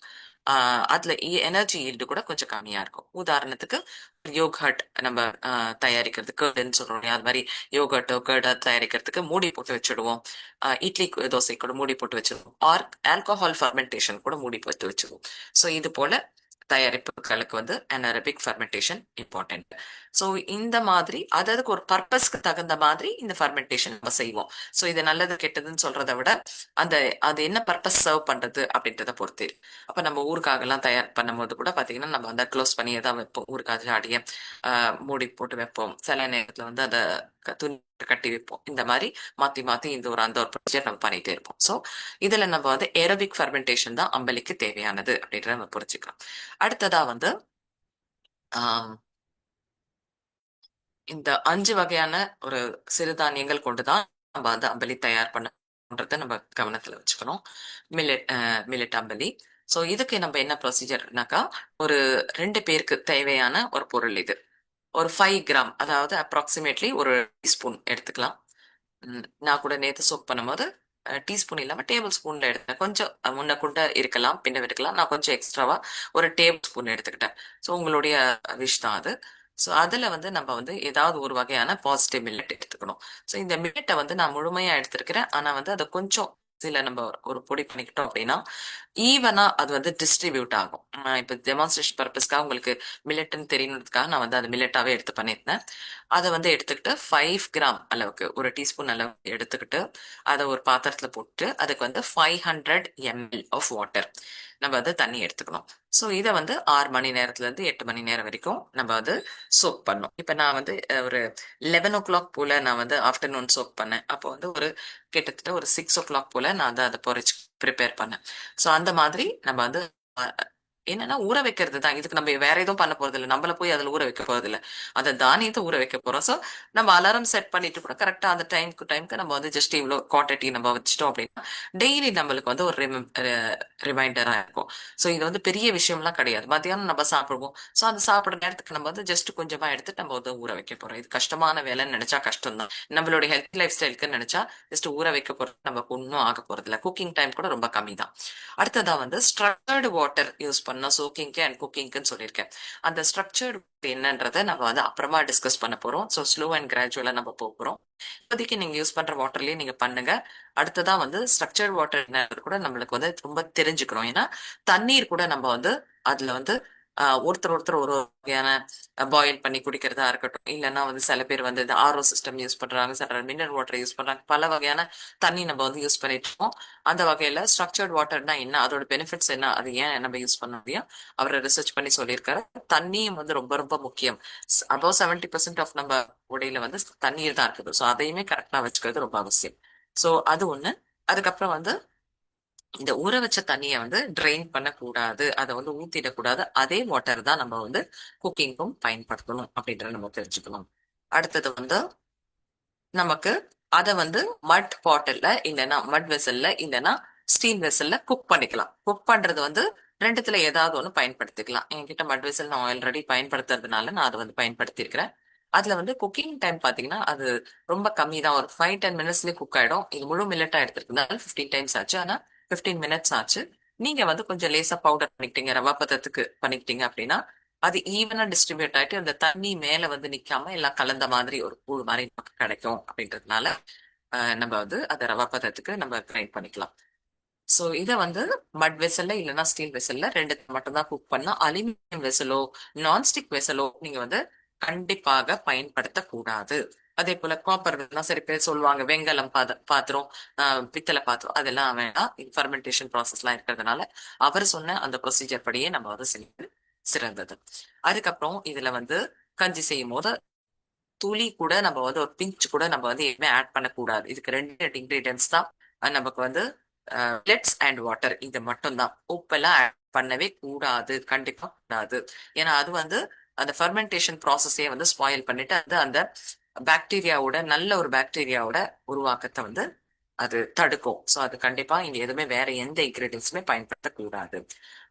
அதுல எனர்ஜி ஈல்டு கூட கொஞ்சம் கம்மியா இருக்கும். உதாரணத்துக்கு யோகர்ட் நம்ம தயாரிக்கிறதுக்கு கேர்டுன்னு சொல்றோம் இல்லையா, அது மாதிரி யோகர்ட்டோ கேர்டா தயாரிக்கிறதுக்கு மூடி போட்டு வச்சுடுவோம். இட்லி தோசை கூட மூடி போட்டு வச்சிருவோம். ஆல்கஹால் ஃபர்மெண்டேஷன் கூட மூடி போட்டு வச்சிருவோம். ஸோ இது போல தயாரிப்புகளுக்கு வந்து anaerobic ஃபர்மெண்டேஷன் இம்பார்ட்டன்ட். ஸோ இந்த மாதிரி அதுக்கு ஒரு பர்பஸ்க்கு தகுந்த மாதிரி இந்த ஃபர்மெண்டேஷன் நம்ம செய்வோம். ஸோ இது நல்லது கெட்டதுன்னு சொல்றதை விட அந்த அது என்ன பர்பஸ் சர்வ் பண்றது அப்படின்றத பொறுத்து. அப்ப நம்ம ஊருக்காக எல்லாம் தயார் பண்ணும்போது கூட பாத்தீங்கன்னா நம்ம அந்த க்ளோஸ் பண்ணியே தான் வைப்போம். ஊருக்காக ஜாடிய மூடி போட்டு வைப்போம். சில நேரத்துல வந்து அதை துணி கட்டி வைப்போம். இந்த மாதிரி மாத்தி மாத்தி இந்த ஒரு அந்த ஒரு ப்ரொசீஜர் நம்ம பண்ணிட்டே இருப்போம். ஸோ இதுல நம்ம வந்து ஏரோபிக் ஃபர்மெண்டேஷன் தான் அம்பலிக்கு தேவையானது அப்படின்றத நம்ம புரிஞ்சுக்கலாம். அடுத்ததா வந்து இந்த 5 வகையான ஒரு சிறுதானியங்கள் கொண்டுதான் நம்ம வந்து அம்பலி தயார் பண்ணன்றத நம்ம கவனத்துல வச்சுக்கணும். மில்லட் அம்பலி. ஸோ இதுக்கு நம்ம என்ன ப்ரொசீஜர்னாக்கா, ஒரு 2 பேருக்கு தேவையான ஒரு பொருள் இது. ஒரு 5 கிராம், அதாவது அப்ராக்சிமேட்லி ஒரு டீஸ்பூன் எடுத்துக்கலாம். நான் கூட நேத்து சோக் பண்ணும்போது டீஸ்பூன் இல்லாம டேபிள் ஸ்பூன்ல எடுத்தேன். கொஞ்சம் முன்ன கூட இருக்கலாம், பின்ன இருக்கலாம். நான் கொஞ்சம் எக்ஸ்ட்ராவா ஒரு டேபிள் ஸ்பூன் எடுத்துக்கிட்டேன். ஸோ உங்களுடைய விஷ் தான் அது. ஸோ அதுல வந்து நம்ம வந்து ஏதாவது ஒரு வகையான பாசிட்டிவ் மில்லட் எடுத்துக்கணும். ஸோ இந்த மில்லட்டை வந்து நான் முழுமையா எடுத்திருக்கிறேன். ஆனா வந்து அதை கொஞ்சம் சில நம்ம ஒரு பொடி பண்ணிக்கிட்டோம் அப்படின்னா ஈவனா அது வந்து டிஸ்ட்ரிபியூட் ஆகும். இப்ப டெமான்ஸ்ட்ரேஷன் பர்பஸ்க்காக உங்களுக்கு மில்லட்னு தெரியணுன்றதுக்காக நான் வந்து அது மில்லட்டாவே எடுத்து பண்ணியிருந்தேன். அதை வந்து எடுத்துக்கிட்டு 5 கிராம் அளவுக்கு, ஒரு டீஸ்பூன் அளவுக்கு எடுத்துக்கிட்டு அதை ஒரு பாத்திரத்துல போட்டு அதுக்கு வந்து 500 ml ஆஃப் வாட்டர் நம்ம வந்து தண்ணி எடுத்துக்கணும். ஸோ இதை வந்து 6 மணி நேரத்துல இருந்து 8 மணி நேரம் வரைக்கும் நம்ம வந்து சோக் பண்ணணும். இப்ப நான் வந்து ஒரு 11 o'clock போல நான் வந்து ஆஃப்டர்நூன் சோக் பண்ணேன். அப்போ வந்து ஒரு கிட்டத்தட்ட ஒரு 6 o'clock போல நான் வந்து அதை பொறிச்சு ப்ரிப்பேர் பண்ணேன். ஸோ அந்த மாதிரி நம்ம வந்து என்னன்னா ஊற வைக்கிறது தான். இதுக்கு நம்ம வேற எதுவும் பண்ண போறது இல்லை. நம்மள போய் அதுல ஊற வைக்க போறது இல்லை. அந்த தானியத்தை ஊற வைக்க போறோம். ஸோ நம்ம அலாரம் செட் பண்ணிட்டு கூட கரெக்டா அந்த டைம்க்கு நம்ம வந்து ஜஸ்ட் இவ்வளோ குவான்டிட்டி நம்ம வச்சிட்டோம் அப்படின்னா டெய்லி நம்மளுக்கு வந்து ஒரு ரிமைண்டரா இருக்கும். ஸோ இது வந்து பெரிய விஷயம்லாம் கிடையாது. மத்தியானம் நம்ம சாப்பிடுவோம். ஸோ அந்த சாப்பிடுற நேரத்துக்கு நம்ம வந்து ஜஸ்ட் கொஞ்சமா எடுத்து நம்ம வந்து ஊற வைக்க போறோம். இது கஷ்டமான வேலைன்னு நினைச்சா கஷ்டம் தான். நம்மளுடைய ஹெல்த் லைஃப் ஸ்டைலுக்கு நினைச்சா ஜஸ்ட் ஊற வைக்க போறது நமக்கு ஒன்றும் ஆக போறது இல்லை. குக்கிங் டைம் கூட ரொம்ப கம்மி தான். அடுத்ததா வந்து ஸ்ட்ரக்சர்டு வாட்டர் யூஸ் பண்ண சோக்கிங்க்கு அண்ட் குக்கிங்க்குன்னு சொல்லியிருக்கேன். அந்த ஸ்ட்ரக்சர்டு என்னன்றதை நம்ம வந்து அப்புறமா டிஸ்கஸ் பண்ண போறோம். ஸோ ஸ்லோ அண்ட் கிராஜுவலா நம்ம போறோம். இப்போதைக்கு நீங்க யூஸ் பண்ற வாட்டர்லயே நீங்க பண்ணுங்க. அடுத்ததா வந்து ஸ்ட்ரக்சர்ட் வாட்டர் என்னன்றது கூட நம்மளுக்கு வந்து ரொம்ப தெரிஞ்சுக்கிறோம். ஏன்னா தண்ணீர் கூட நம்ம வந்து அதுல வந்து ஒருத்தர் ஒருத்தர் ஒரு வகையான பாயில் பண்ணி குடிக்கிறதா இருக்கட்டும், இல்லைன்னா வந்து சில பேர் வந்து இந்த ஆர்ஓ சிஸ்டம் யூஸ் பண்றாங்க, சில மினரல் வாட்டர் யூஸ் பண்றாங்க. பல வகையான தண்ணி நம்ம வந்து யூஸ் பண்ணிட்டு இருக்கோம். அந்த வகையில ஸ்ட்ரக்சர்ட் வாட்டர்னா என்ன, அதோட பெனிஃபிட்ஸ் என்ன, அது ஏன் நம்ம யூஸ் பண்ண முடியும், அவரை ரிசர்ச் பண்ணி சொல்லியிருக்காரு. தண்ணியும் வந்து ரொம்ப ரொம்ப முக்கியம். அபவ் 70% ஆஃப் நம்ம உடையில வந்து தண்ணீர் தான் இருக்குது. ஸோ அதையுமே கரெக்டா வச்சுக்கிறது ரொம்ப அவசியம். ஸோ அது ஒண்ணு. அதுக்கப்புறம் வந்து இந்த ஊற வச்ச தண்ணியை வந்து ட்ரெயின் பண்ணக்கூடாது, அதை வந்து ஊத்திடக்கூடாது. அதே வாட்டர் தான் நம்ம வந்து குக்கிங்கும் பயன்படுத்தணும் அப்படின்றத நம்ம தெரிஞ்சுக்கணும். அடுத்தது வந்து நமக்கு அதை வந்து மட் பாட்டில்ல இல்லைன்னா மட் வெசல்ல இல்லைன்னா ஸ்டீல் வெசல்ல குக் பண்ணிக்கலாம். குக் பண்றது வந்து ரெண்டுத்துல ஏதாவது ஒண்ணு பயன்படுத்திக்கலாம். என்கிட்ட மட் வெசல் நான் ஆல்ரெடி பயன்படுத்துறதுனால நான் அதை வந்து பயன்படுத்தியிருக்கிறேன். அதுல வந்து குக்கிங் டைம் பாத்தீங்கன்னா அது ரொம்ப கம்மி தான். ஒரு 5-10 மினிட்ஸ்லயே குக் ஆயிடும். இது முழு மில்லட்டா எடுத்துருக்கனால 15 டைம்ஸ் ஆச்சு. ஆனா 15 மினிட்ஸ் ஆச்சு. நீங்க வந்து கொஞ்சம் லேசா பவுடர் பண்ணிக்கிட்டீங்க, ரவா பதத்துக்கு பண்ணிக்கிட்டீங்க அப்படின்னா அது ஈவனா டிஸ்ட்ரிபியூட் ஆயிட்டு அந்த தண்ணி மேல வந்து நிக்காம எல்லாம் கலந்த மாதிரி ஒரு கூழ் மாதிரி நமக்கு கிடைக்கும் அப்படின்றதுனால நம்ம வந்து அதை ரவா பதத்துக்கு நம்ம கிரைண்ட் பண்ணிக்கலாம். சோ இத வந்து மட் வெசல்ல இல்லைன்னா ஸ்டீல் வெசல்ல ரெண்டு மட்டும் தான் குக் பண்ணா. அலுமினியம் வெசலோ நான்ஸ்டிக் வெசலோ நீங்க வந்து கண்டிப்பாக பயன்படுத்தக்கூடாது. அதே போல காப்பர் எல்லாம் சரி பேர் சொல்லுவாங்க, வெங்கலம் பாத்திரம், பித்தளை பாத்திரம், அதெல்லாம் வேண்டாம். ஃபர்மெண்டேஷன் ப்ராசஸ் எல்லாம் இருக்கிறதுனால அவர் சொன்ன அந்த ப்ரொசீஜர் படியே நம்ம வந்து செய்வது சிறந்தது. அதுக்கப்புறம் இதுல வந்து கஞ்சி செய்யும் போது துளி கூட நம்ம வந்து ஒரு பிஞ்ச் கூட நம்ம வந்து எதுவுமே ஆட் பண்ணக்கூடாது. இதுக்கு ரெண்டு இன்கிரீடியன்ஸ் தான் நமக்கு வந்து லெட்ஸ் அண்ட் வாட்டர், இது மட்டும் தான். உப்பெல்லாம் ஆட் பண்ணவே கூடாது, கண்டிப்பா கூடாது. ஏன்னா அது வந்து அந்த ஃபர்மெண்டேஷன் ப்ராசஸே வந்து ஸ்பாயில் பண்ணிட்டு அது அந்த பாக்டீரியாவோட நல்ல ஒரு பாக்டீரியாவோட உருவாக்கத்தை வந்து அது தடுக்கும். ஸோ அது கண்டிப்பா இங்க எதுவுமே வேற எந்த இன்கிரீடியன்ஸுமே பயன்படுத்தக்கூடாது.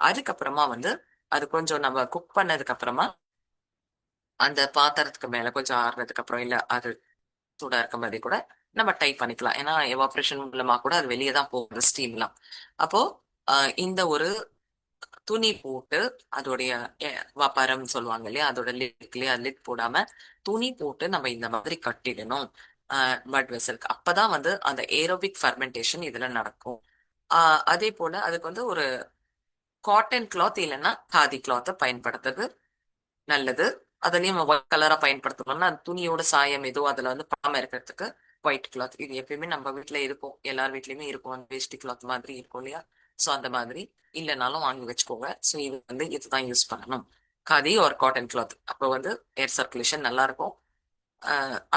அதுக்கப்புறமா வந்து அது கொஞ்சம் நம்ம குக் பண்ணதுக்கு அப்புறமா அந்த பாத்திரத்துக்கு மேல கொஞ்சம் ஆறுனதுக்கு அப்புறம் இல்ல அது சூடா இருக்க மாதிரி கூட நம்ம டைப் பண்ணிக்கலாம். ஏன்னா எவாப்ரேஷன் மூலமா கூட அது வெளியே தான் போகுது ஸ்டீம்லாம். அப்போ இந்த ஒரு துணி போட்டு அதோடைய வப்பாரம் சொல்லுவாங்க இல்லையா, அதோட லிட்லயே அது லிட் போடாம துணி போட்டு நம்ம இந்த மாதிரி கட்டிடணும் மட் வெசலுக்கு. அப்பதான் வந்து அந்த ஏரோபிக் ஃபர்மெண்டேஷன் இதுல நடக்கும். அதே போல அதுக்கு வந்து ஒரு காட்டன் கிளாத் இல்லைன்னா காதி கிளாத்தை பயன்படுத்துறது நல்லது. அதுலயும் நம்ம ஒயிட் கலரா பயன்படுத்தணும்னா அந்த துணியோட சாயம் எதுவும் அதுல வந்து படாம இருக்கிறதுக்கு ஒயிட் கிளாத் இது எப்பயுமே நம்ம வீட்டுல இருக்கும், எல்லார் வீட்லயுமே இருக்கும். அந்த வேஷ்டி கிளாத் மாதிரி இருக்கும் இல்லையா, சோ அந்த மாதிரி இல்லைனாலும் வாங்கி வச்சுக்கோங்க. சோ இது வந்து இதுதான் யூஸ் பண்ணணும், காதி ஒரு காட்டன் கிளாத். அப்போ வந்து ஏர் சர்க்குலேஷன் நல்லா இருக்கும்.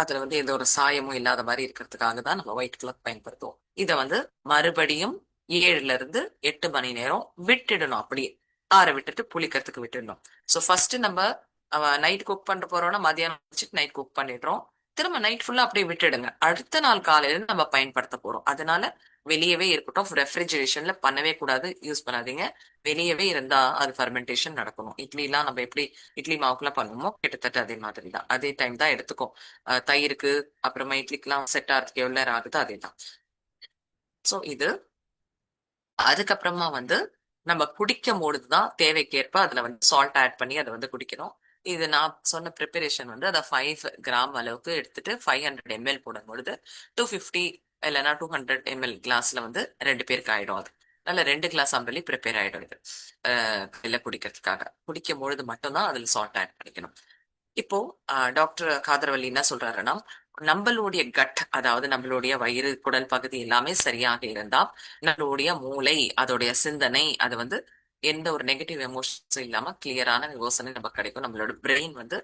அதுல வந்து எந்த ஒரு சாயமும் இல்லாத மாதிரி இருக்கிறதுக்காக தான் நம்ம ஒயிட் கிளாத் பயன்படுத்துவோம். இதை வந்து மறுபடியும் 7 ல இருந்து 8 மணி நேரம் விட்டுடணும். அப்படியே ஆற விட்டுட்டு புளிக்கிறதுக்கு விட்டுடணும். ஸோ ஃபர்ஸ்ட் நம்ம நைட் குக் பண்ண போறோம்னா மதியானம் வச்சுட்டு நைட் குக் பண்ணிடுறோம். திரும்ப நைட் ஃபுல்லா அப்படியே விட்டுடுங்க. அடுத்த நாள் காலையில நம்ம பயன்படுத்த போறோம். அதனால வெளியவே இருக்கட்டும். ரெஃப்ரிஜரேஷன்ல பண்ணவே கூடாது, யூஸ் பண்ணாதீங்க. வெளியவே இருந்தா அது ஃபர்மெண்டேஷன் நடக்கணும். இட்லி எல்லாம் நம்ம எப்படி இட்லி மாவுக்குலாம் பண்ணுவோமோ கிட்டத்தட்ட அதே மாதிரி தான், அதே டைம் தான் எடுத்துக்கும். தயிருக்கு அப்புறமா இட்லிக்கெல்லாம் செட் ஆகிறதுக்கு எவ்வளவு நேரம் ஆகுது அதே தான். ஸோ இது அதுக்கப்புறமா வந்து நம்ம குடிக்கும் பொழுதுதான் தேவைக்கேற்ப அதுல வந்து சால்ட் ஆட் பண்ணி அதை வந்து குடிக்கணும். இது நான் சொன்ன ப்ரிப்பரேஷன் வந்து அதை 5 கிராம் அளவுக்கு எடுத்துட்டு 500 ml போடும் பொழுது 250 இல்லைன்னா 200 ml கிளாஸ்ல வந்து 2 பேருக்கு ஆயிடும். அது நல்ல 2 கிளாஸ் அம்பலி ப்ரிப்பேர் ஆயிடும். இது இல்ல குடிக்கிறதுக்காக குடிக்கும் பொழுது மட்டும்தான் அதுல சால்ட் ஆட் பண்ணிக்கணும். இப்போ டாக்டர் காதர்வள்ளி என்ன சொல்றாருன்னா, நம்மளுடைய கட் அதாவது நம்மளுடைய வயிறு குடல் பகுதி எல்லாமே சரியாக இருந்தா நம்மளுடைய மூளை அதோடைய சிந்தனை அது வந்து எந்த ஒரு நெகட்டிவ் எமோஷன்ஸும் இல்லாம கிளியரான யோசனை நமக்கு கிடைக்கும். நம்மளோட பிரெயின் வந்து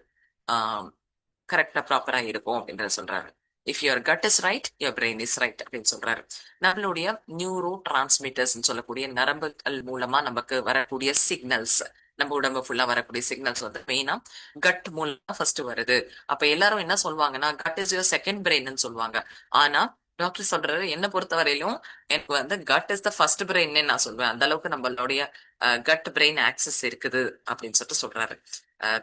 கரெக்டா ப்ராப்பரா இருக்கும் அப்படின்றத சொல்றாரு. If your cut is right your brain is right அப்படின்னு சொல்றாரு. நம்மளுடைய நியூரோ டிரான்ஸ்மிட்டர்ஸ் சொல்லக்கூடிய நரம்புகள் மூலமா நமக்கு வரக்கூடிய சிக்னல்ஸ், நம்ம உடம்பு ஃபுல்லா வரக்கூடிய சிக்னல்ஸ் வந்து மெயினா கட் மூலமா ஃபர்ஸ்ட் வருது. அப்ப எல்லாரும் என்ன சொல்லுவாங்கன்னா cut is your second brain சொல்லுவாங்க. ஆனா டாக்டர் சொல்றாரு என்ன பொறுத்தவரையிலும் எனக்கு வந்து cut is the first brain நான் சொல்வேன். அந்த அளவுக்கு நம்மளுடைய கட் பிரெயின் ஆக்சஸ் இருக்குது அப்படின்னு சொல்றாரு.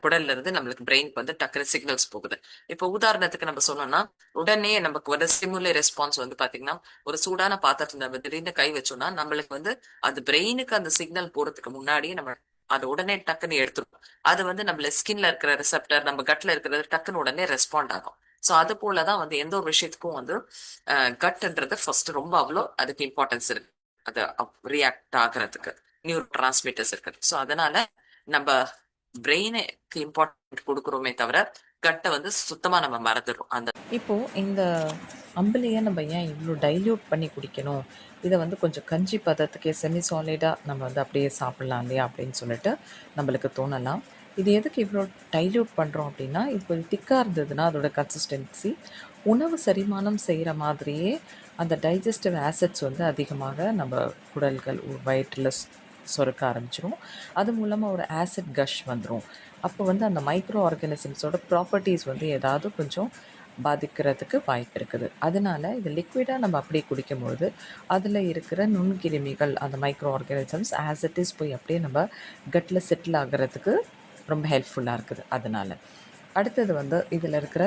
குடல்ல இருந்து நம்மளுக்கு பிரெயினுக்கு வந்து டக்குனு சிக்னல்ஸ் போகுது. இப்போ உதாரணத்துக்கு நம்ம சொன்னோம்னா உடனே நமக்கு வந்து ஸ்டிமுலை ரெஸ்பான்ஸ் வந்து பாத்தீங்கன்னா ஒரு சூடான பாத்திரத்துல நம்ம திடீர்னு கை வச்சோம்னா நம்மளுக்கு வந்து அது பிரெயினுக்கு அந்த சிக்னல் போறதுக்கு முன்னாடியே நம்ம அது உடனே டக்குன்னு எடுத்துரும். அது வந்து நம்மள ஸ்கின்ல இருக்கிற ரிசப்டர் நம்ம கட்ல இருக்கிறது டக்குன்னு உடனே ரெஸ்பாண்ட் ஆகும். சோ அது போலதான் வந்து எந்த ஒரு விஷயத்துக்கும் வந்து கட்ன்றது ஃபர்ஸ்ட் ரொம்ப அவ்வளோ அதுக்கு இம்பார்ட்டன்ஸ் இருக்கு. அது ரியாக்ட் ஆகுறதுக்கு நியூரோ டிரான்ஸ்மிட்டர்ஸ் இருக்குது. ஸோ அதனால நம்ம பிரெயினுக்கு இம்பார்ட்டன்ட் கொடுக்குறோமே தவிர கட்டை வந்து சுத்தமா நம்ம மறந்துடும். அந்த இப்போ இந்த அம்புலியை நம்ம ஏன் இவ்வளோ டைல்யூட் பண்ணி குடிக்கணும்? இதை வந்து கொஞ்சம் கஞ்சி பதத்துக்கே செமி சாலிடாக நம்ம வந்து அப்படியே சாப்பிட்லாம் இல்லையா அப்படின்னு சொல்லிட்டு நம்மளுக்கு தோணலாம். இது எதுக்கு இவ்வளோ டைல்யூட் பண்ணுறோம் அப்படின்னா, இது கொஞ்சம் திக்காக இருந்ததுன்னா அதோட கன்சிஸ்டன்சி உணவு செரிமானம் செய்கிற மாதிரியே அந்த டைஜஸ்டிவ் ஆசிட்ஸ் வந்து அதிகமாக நம்ம குடல்கள் வயிற்றில் சுரக்க ஆரம்பிச்சிரும். அது மூலமாக ஒரு ஆசிட் கஷ் வந்துடும். அப்போ வந்து அந்த மைக்ரோ ஆர்கானிசம்ஸோட ப்ராப்பர்ட்டிஸ் வந்து ஏதாவது கொஞ்சம் பாதிக்கிறதுக்கு வாய்ப்பு இருக்குது. அதனால இது லிக்விடாக நம்ம அப்படியே குடிக்கும்பொழுது அதில் இருக்கிற நுண்கிருமிகள் அந்த micro organisms as it is போய் அப்படியே நம்ம கட்டில் செட்டில் ஆகிறதுக்கு ரொம்ப ஹெல்ப்ஃபுல்லாக இருக்குது. அதனால் அடுத்தது வந்து இதில் இருக்கிற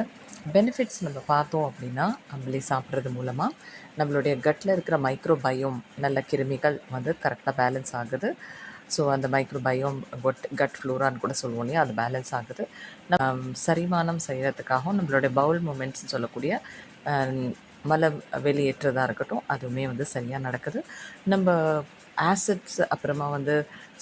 பெனிஃபிட்ஸ் நம்ம பார்த்தோம் அப்படின்னா, அம்பலி சாப்பிட்றது மூலமாக நம்மளுடைய கட்டில் இருக்கிற மைக்ரோபயோம் நல்ல கிருமிகள் வந்து கரெக்டாக பேலன்ஸ் ஆகுது. ஸோ அந்த மைக்ரோபயோம் கட் ஃப்ளோரான்னு கூட சொல்லுவோம் இல்லையா, அது பேலன்ஸ் ஆகுது. செரிமானம் செய்கிறதுக்காகவும் நம்மளுடைய பவுல் மூமெண்ட்ஸ்னு சொல்லக்கூடிய மலம் வெளியேற்றதாக இருக்கட்டும், அதுவுமே வந்து சரியாக நடக்குது. நம்ம ஆசிட்ஸ் அப்புறமா வந்து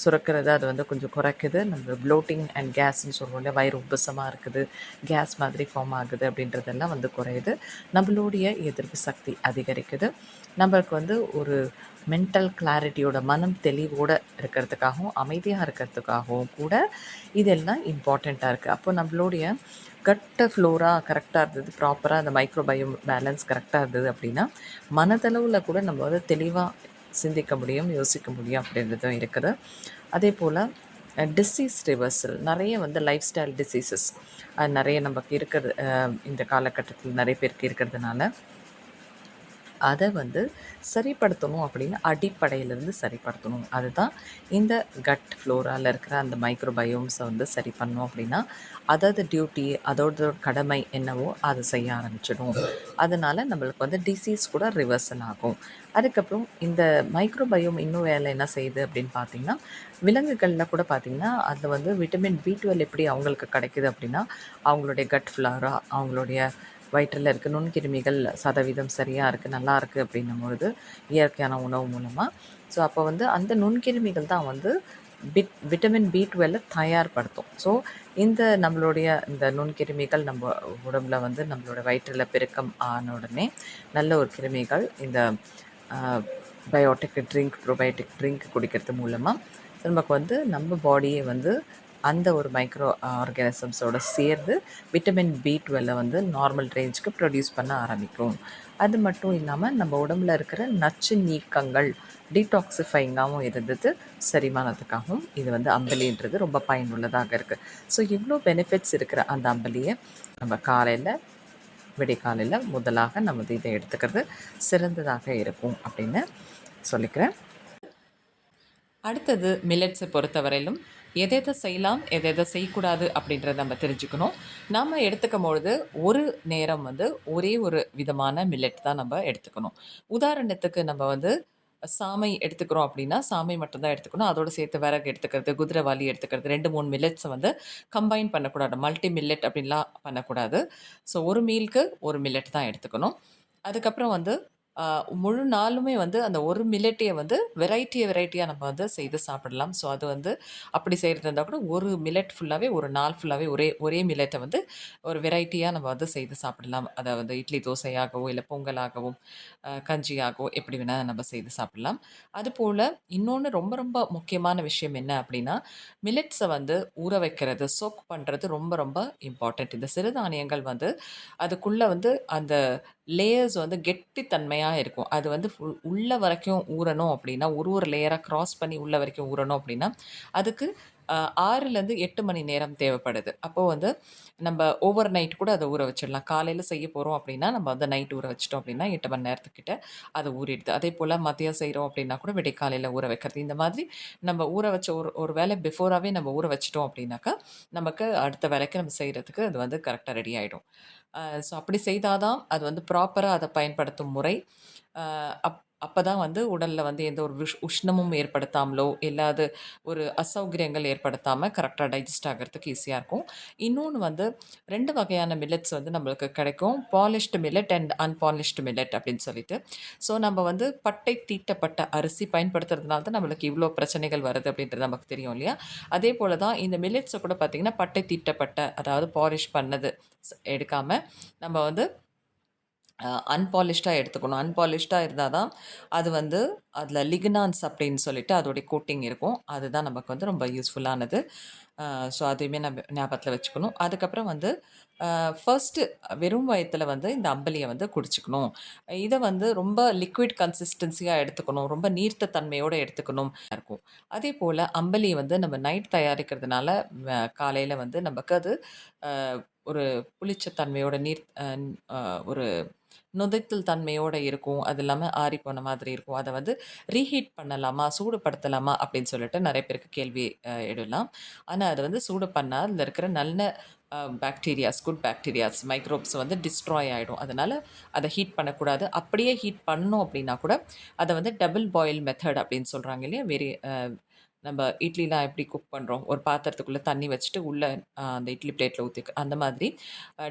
சுரக்கிறது அது வந்து கொஞ்சம் குறைக்குது. நம்ம ப்ளோட்டிங் அண்ட் கேஸ்ன்னு சொல்லுவோம் இல்லையா, வயிறு உப்புசமாக இருக்குது, கேஸ் மாதிரி ஃபார்ம் ஆகுது அப்படின்றதெல்லாம் வந்து குறையுது. நம்மளுடைய எதிர்ப்பு சக்தி அதிகரிக்குது. நம்மளுக்கு வந்து ஒரு மென்டல் கிளாரிட்டியோட மனம் தெளிவோடு இருக்கிறதுக்காகவும் அமைதியாக இருக்கிறதுக்காகவும் கூட இதெல்லாம் இம்பார்ட்டண்ட்டாக இருக்குது. அப்போ நம்மளுடைய கட் ஃப்ளோரா கரெக்டாக இருந்தது, ப்ராப்பராக அந்த மைக்ரோபயோம் பேலன்ஸ் கரெக்டாக இருந்தது அப்படின்னா மனதளவில் கூட நம்ம வந்து தெளிவாக சிந்திக்க முடியும், யோசிக்க முடியும் அப்படின்றதும் இருக்குது. அதே போல் டிசீஸ் ரிவர்சல் நிறைய வந்து லைஃப் ஸ்டைல் டிசீசஸ் அது நிறைய நமக்கு இருக்கிறது இந்த காலகட்டத்தில் நிறைய பேருக்கு இருக்கிறதுனால அதை வந்து சரிப்படுத்தணும் அப்படின்னு அடிப்படையிலேருந்து சரிப்படுத்தணும். அதுதான் இந்த கட் ஃப்ளோராவில் இருக்கிற அந்த மைக்ரோபயோம்ஸை வந்து சரி பண்ணோம் அப்படின்னா அதாவது டியூட்டி அதோட கடமை என்னவோ அதை செய்ய ஆரம்பிச்சிடும். அதனால் நம்மளுக்கு வந்து டிசீஸ் கூட ரிவர்சல் ஆகும். அதுக்கப்புறம் இந்த மைக்ரோபயோம் இன்னும் வேலை என்ன செய்யுது அப்படின்னு பார்த்திங்கன்னா, விலங்குகளில் கூட பார்த்திங்கன்னா அதில் வந்து விட்டமின் B12 எப்படி அவங்களுக்கு கிடைக்குது அப்படின்னா, அவங்களுடைய கட் ஃப்ளோரா அவங்களுடைய வயிற்றில் இருக்க நுண்கிருமிகள் சதவீதம் சரியாக இருக்குது, நல்லா இருக்குது அப்படின்னும்பொழுது இயற்கையான உணவு மூலமாக. ஸோ அப்போ வந்து அந்த நுண்கிருமிகள் தான் வந்து விட்டமின் B12 தயார்படுத்தும். ஸோ இந்த நம்மளுடைய இந்த நுண்கிருமிகள் நம்ம உடம்புல வந்து நம்மளோட வயிற்றில் பெருக்கம் ஆன உடனே நல்ல ஒரு கிருமிகள் இந்த பயோட்டிக் ட்ரிங்க் ப்ரோபயோட்டிக் ட்ரிங்க் குடிக்கிறது மூலமாக நமக்கு வந்து நம்ம பாடியே வந்து அந்த ஒரு மைக்ரோ ஆர்கானிசம்ஸோடு சேர்ந்து விட்டமின் B12 வந்து நார்மல் ரேஞ்சுக்கு ப்ரொடியூஸ் பண்ண ஆரம்பிக்கும். அது மட்டும் இல்லாமல் நம்ம உடம்புல இருக்கிற நச்சு நீக்கங்கள் டீடாக்சிஃபைங்காகவும் இருந்தது, செரிமானத்துக்காகவும் இது வந்து அம்பலின்றது ரொம்ப பயனுள்ளதாக இருக்குது. ஸோ இவ்வளோ பெனிஃபிட்ஸ் இருக்கிற அந்த அம்பலியை நம்ம காலையில் விடிகாலையில் முதலாக நம்ம இதை எடுத்துக்கிறது சிறந்ததாக இருக்கும் அப்படின்னு சொல்லிக்கிறேன். அடுத்தது மில்லட்ஸை பொறுத்தவரையிலும் எதை செய்யலாம் எதை செய்யக்கூடாது அப்படின்றத நம்ம தெரிஞ்சுக்கணும். நாம் எடுத்துக்கும் பொழுது ஒரு நேரம் வந்து ஒரே ஒரு விதமான மில்லட் தான் நம்ம எடுத்துக்கணும். உதாரணத்துக்கு நம்ம வந்து சாமை எடுத்துக்கிறோம் அப்படின்னா சாமை மட்டும்தான் எடுத்துக்கணும். அதோடு சேர்த்து விறகு எடுத்துக்கிறது, குதிரைவாலி எடுத்துக்கிறது, 2-3 மில்லட்ஸை வந்து கம்பைன் பண்ணக்கூடாது. மல்டி மில்லட் அப்படின்லாம் பண்ணக்கூடாது. ஸோ ஒரு மீலுக்கு ஒரு மில்லட் தான் எடுத்துக்கணும். அதுக்கப்புறம் வந்து முழு நாளுமே வந்து அந்த ஒரு மில்லட்டையை வந்து வெரைட்டியாக நம்ம வந்து செய்து சாப்பிடலாம். ஸோ அது வந்து அப்படி செய்கிறது இருந்தால் கூட ஒரு மில்லட் ஃபுல்லாகவே ஒரு நாள் ஃபுல்லாகவே ஒரே மில்லட்டை வந்து ஒரு வெரைட்டியாக நம்ம வந்து செய்து சாப்பிடலாம். அதை வந்து இட்லி தோசையாகவோ இல்லை பொங்கலாகவோ கஞ்சியாகவோ எப்படி வேணால் நம்ம செய்து சாப்பிடலாம். அதுபோல் இன்னொன்று ரொம்ப ரொம்ப முக்கியமான விஷயம் என்ன அப்படின்னா, மில்லட்ஸை வந்து ஊற வைக்கிறது, சோக் பண்ணுறது ரொம்ப ரொம்ப இம்பார்ட்டண்ட். இந்த சிறுதானியங்கள் வந்து அதுக்குள்ளே வந்து அந்த லேயர்ஸ் வந்து கெட்டித்தன்மையாக இருக்கும். அது வந்து உள்ள வரைக்கும் ஊறணும் அப்படின்னா ஒரு லேயராக கிராஸ் பண்ணி உள்ள வரைக்கும் ஊறணும் அப்படின்னா அதுக்கு 6லேருந்து 8 மணி நேரம் தேவைப்படுது. அப்போது வந்து நம்ம ஓவர் நைட் கூட அதை ஊற வச்சிடலாம். காலையில் செய்ய போகிறோம் அப்படின்னா நம்ம வந்து நைட் ஊற வச்சிட்டோம் அப்படின்னா 8 மணி நேரத்துக்கிட்ட அது ஊறிடுது. அதே போல் மதியம் செய்கிறோம் அப்படின்னா கூட விடிகாலையில் ஊற வைக்கிறது. இந்த மாதிரி நம்ம ஊற வச்ச ஒரு வேளை பிஃபோராகவே நம்ம ஊற வச்சிட்டோம் அப்படின்னாக்கா நமக்கு அடுத்த வேலைக்கு நம்ம செய்கிறதுக்கு அது வந்து கரெக்டாக ரெடி ஆகிடும். ஸோ அப்படி செய்தால் தான் அது வந்து ப்ராப்பராக அதை பயன்படுத்தும் முறை. அப்போ தான் வந்து உடலில் வந்து எந்த ஒரு உஷ்ணமும் ஏற்படுத்தாமலோ இல்லாத ஒரு அசௌகரியங்கள் ஏற்படுத்தாமல் கரெக்டாக டைஜஸ்ட் ஆகிறதுக்கு ஈஸியாக இருக்கும். இன்னொன்று வந்து 2 வகையான மில்லட்ஸ் வந்து நம்மளுக்கு கிடைக்கும். Polished millet and unpolished millet அப்படின்னு சொல்லிட்டு. ஸோ நம்ம வந்து பட்டை தீட்டப்பட்ட அரிசி பயன்படுத்துறதுனால தான் நம்மளுக்கு இவ்வளோ பிரச்சனைகள் வருது அப்படின்றது நமக்கு தெரியும் இல்லையா? அதே போல் தான் இந்த மில்லட்ஸை கூட பார்த்திங்கன்னா பட்டை தீட்டப்பட்ட அதாவது பாலிஷ் பண்ணது எடுக்காமல் நம்ம வந்து அன்பாலிஷ்டாக எடுத்துக்கணும். அன்பாலிஷ்டாக இருந்தால் தான் அது வந்து அதில் லிக்னான்ஸ் அப்படின்னு சொல்லிட்டு அதோடைய கோட்டிங் இருக்கும். அதுதான் நமக்கு வந்து ரொம்ப யூஸ்ஃபுல்லானது. ஸோ அதையுமே நம்ம ஞாபகத்தில் வச்சுக்கணும். அதுக்கப்புறம் வந்து ஃபர்ஸ்ட்டு வெறும் வயித்துல வந்து இந்த அம்பலிய வந்து குடிச்சுக்கணும். இத வந்து ரொம்ப லிக்விட் கன்சிஸ்டன்சியா எடுத்துக்கணும். ரொம்ப நீர்த்த தன்மையோட எடுத்துக்கணும் இருக்கும். அதேபோல அம்பலி வந்து நம்ம நைட் தயாரிக்கிறதுனால காலையில வந்து நமக்கு அது அ ஒரு புளிச்ச தன்மையோட நீர் அ ஒரு நுதைத்தல் தன்மையோட இருக்கும். அது இல்லாம ஆறிப்போன மாதிரி இருக்கும். அத வந்து ரீஹீட் பண்ணலாமா? சூடுபடுத்தலாமா? அப்படின்னு சொல்லிட்டு நெறைய பேருக்கு கேள்வி எழலாம். ஆனா அத வந்து சூடு பண்ணா அதில இருக்கிற நல்ல பாக்டீரியாஸ், குட் பாக்டீரியாஸ், மைக்ரோப்ஸ் வந்து டிஸ்ட்ராய் ஆயிடும். அதனால அத ஹீட் பண்ணக்கூடாது. அப்படியே ஹீட் பண்ணோம் அப்படின்னா கூட, அத வந்து டபுள் பாயில் மெத்தட் அப்படின்னு சொல்றாங்க இல்லையா? நம்ம இட்லிலாம் எப்படி குக் பண்றோம்? ஒரு பாத்திரத்துக்குள்ள தண்ணி வச்சுட்டு உள்ள அந்த இட்லி பிளேட்ல ஊத்திக்க அந்த மாதிரி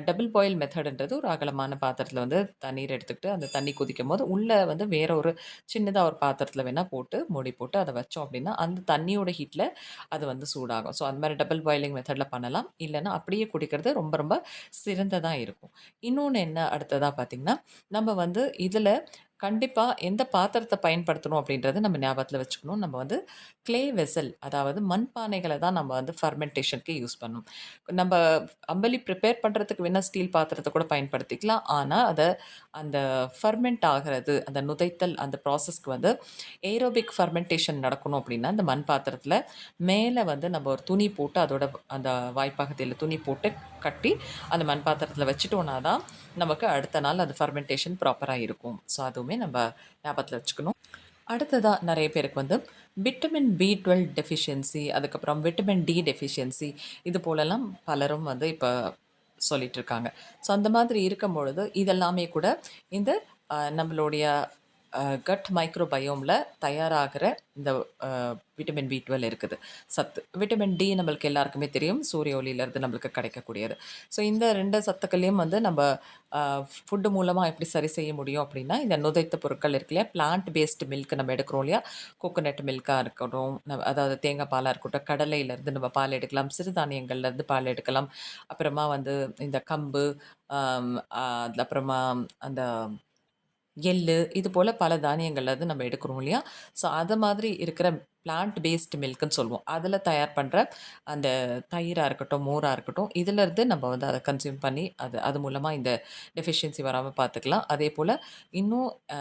டபுள் பாயில் மெத்தட்ன்றது ஒரு அகலமான பாத்திரத்தில வந்து தண்ணீர் எடுத்துக்கிட்டு, அந்த தண்ணி கொதிக்கும்போது, உள்ள வந்து வேற ஒரு சின்னதா ஒரு பாத்திரத்தில வேணா போட்டு, மூடி போட்டு அத வச்சோம் அப்படின்னா, அந்த தண்ணியோட ஹீட்ல அது வந்து சூடாகும். ஸோ அந்த மாரி டபுள் பாயிலிங் மெத்தட்ல பண்ணலாம். இல்லன்னா அப்படியே குடிக்கிறது ரொம்ப ரொம்ப சிறந்ததா இருக்கும். இன்னொன்னு என்ன அடுத்ததா பார்த்தீங்கன்னா, நம்ம வந்து இதில கண்டிப்பா எந்த பாத்திரத்த பயன்படுத்தணும் அப்படின்றத நம்ம ஞாபகத்துல வச்சுக்கணும். நம்ம வந்து க்ளே வெசல் அதாவது மண்பானைகள தான் நம்ம வந்து ஃபெர்மென்டேஷனுக்கு யூஸ் பண்ணணும். நம்ப அம்பலி ப்ரிப்பேர் பண்றதுக்கு வேணா ஸ்டீல் பாத்திரத்த கூட பயன்படுத்திக்கலாம். ஆனா, அந்த ஃபெர்மென்ட் ஆகுறது, அந்த நுதைத்தல் அந்த ப்ராசஸ்க்கு வந்து ஏரோபிக் ஃபெர்மென்டேஷன் நடக்கணும் அப்படின்னா, இந்த மண் பாத்திரத்தில மேல வந்து நம்ம ஒரு துணி போட்டு அதோட அந்த வாய்ப்பகுதியில துணி போட்டு கட்டி, அந்த மண் பாத்திரத்தில வச்சுட்டோம்னா தான், நமக்கு அடுத்த நாள் அது ஃபெர்மென்டேஷன் ப்ராப்பரா இருக்கும். ஸோ அதுவுமே நம்ப ஞாபகத்துல வச்சுக்கணும். அடுத்ததா நெறைய பேருக்கு வந்து விட்டமின் பி12 டெஃபிஷியன்சி, அதுக்கப்புறம் விட்டமின் டி டெஃபிஷியன்சி இது போலலாம் பலரும் வந்து இப்ப சொல்லிட்டு இருக்காங்க. ஸோ அந்த மாதிரி இருக்கும் பொழுது, இதெல்லாமே கூட இந்த நம்மளுடைய கட் மைக்ரோபயோம்ல தயாராகிற இந்த அ விட்டமின் பி12 இருக்குது. சத்து. விட்டமின் டி நம்மளுக்கு எல்லாருக்குமே தெரியும். சூரிய ஒளியிலருந்து நம்மளுக்கு கிடைக்கக்கூடியது. ஸோ இந்த 2 சத்துக்களையும் வந்து நம்ப அ ஃபுட் மூலமா எப்படி சரி செய்ய முடியும் அப்படின்னா, இந்த நுதைத்த பொருட்கள் இருக்கு இல்லையா? பிளான்ட் பேஸ்டு மில்க் நம்ம எடுக்கிறோம் இல்லையா? கோகோனட் மில்க்கா இருக்கட்டும், அதாவது தேங்காய் பாலா இருக்கட்டும், கடலையிலேருந்து நம்ம பால் எடுக்கலாம், சிறுதானியங்கள்லேருந்து பால் எடுக்கலாம். அப்புறமா வந்து இந்த கம்பு, அம் அ அப்புறமா அந்த எள்ளு, இது போல பல தானியங்கள்லேருந்து நம்ம எடுக்கிறோம் இல்லையா? ஸோ அது மாதிரி இருக்கிற பிளான்ட் பேஸ்டு மில்க்ன்னு சொல்லுவோம். அதில தயார் பண்ற அந்த தயிரா இருக்கட்டும், மோரா இருக்கட்டும், இதிலருந்து நம்ம வந்து அத கன்சியூம் பண்ணி, அது மூலமா இந்த டெஃபிஷியன்சி வராம பார்த்துக்கலாம். அதேபோல இன்னும் அ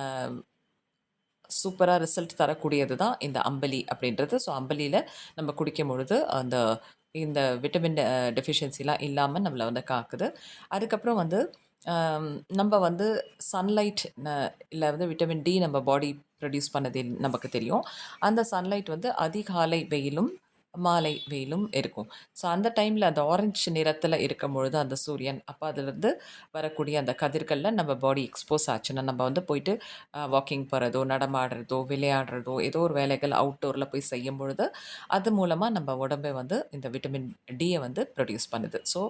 சூப்பரா ரிசல்ட் தரக்கூடியது தான் இந்த அம்பலி அப்படின்றது. ஸோ அம்பலியில நம்ம குடிக்கும் பொழுது, இந்த விட்டமின் டெஃபிஷியன்சிலாம் இல்லாம நம்மள வந்து காக்குது. அதுக்கப்புறம் வந்து அம் நம்ப வந்து சன்லைட் இல்ல வந்து விட்டமின் டி நம்ம பாடி ப்ரொடியூஸ் பண்ணது நமக்கு தெரியும். அந்த சன்லைட் வந்து அதிகாலை வெயிலும், மாலை வெயிலும் இருக்கும். ஸோ அந்த டைம்ல அந்த ஆரஞ்சு நிறத்தில இருக்கும்பொழுது அந்த சூரியன், அப்ப அதிலிருந்து வரக்கூடிய அந்த கதிர்கள்ல நம்ம பாடி எக்ஸ்போஸ் ஆச்சுன்னா, நம்ம வந்து போயிட்டு வாக்கிங் போறதோ, நடமாடுறதோ, விளையாடுறதோ, ஏதோ ஒரு வேலைகள் அவுட்டோர்ல போய் செய்யும் பொழுது, அது மூலமா நம்ம உடம்பே வந்து இந்த விட்டமின் டிய வந்து ப்ரொடியூஸ் பண்ணுது. ஸோ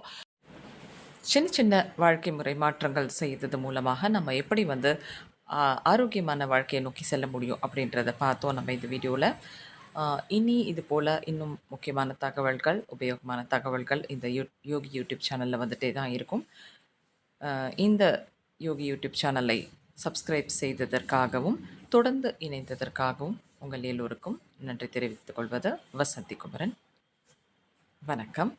சின்ன சின்ன வாழ்க்கை முறை மாற்றங்கள் செய்தது மூலமாக நம்ம எப்படி வந்து ஆ, ஆரோக்கியமான வாழ்க்கையை நோக்கி செல்ல முடியும் அப்படின்றத பார்த்தோம் நம்ம இந்த வீடியோவில். இனி இது போல் இன்னும் முக்கியமான தகவல்கள், உபயோகமான தகவல்கள் இந்த யோகி யூடியூப் சேனலில் வந்துட்டே தான் இருக்கும். இந்த யோகி யூடியூப் சேனலை சப்ஸ்கிரைப் செய்ததற்காகவும் தொடர்ந்து இணைந்ததற்காகவும் உங்கள் எல்லோருக்கும் நன்றி தெரிவித்துக் கொள்வது வசந்தி குமரன். வணக்கம்.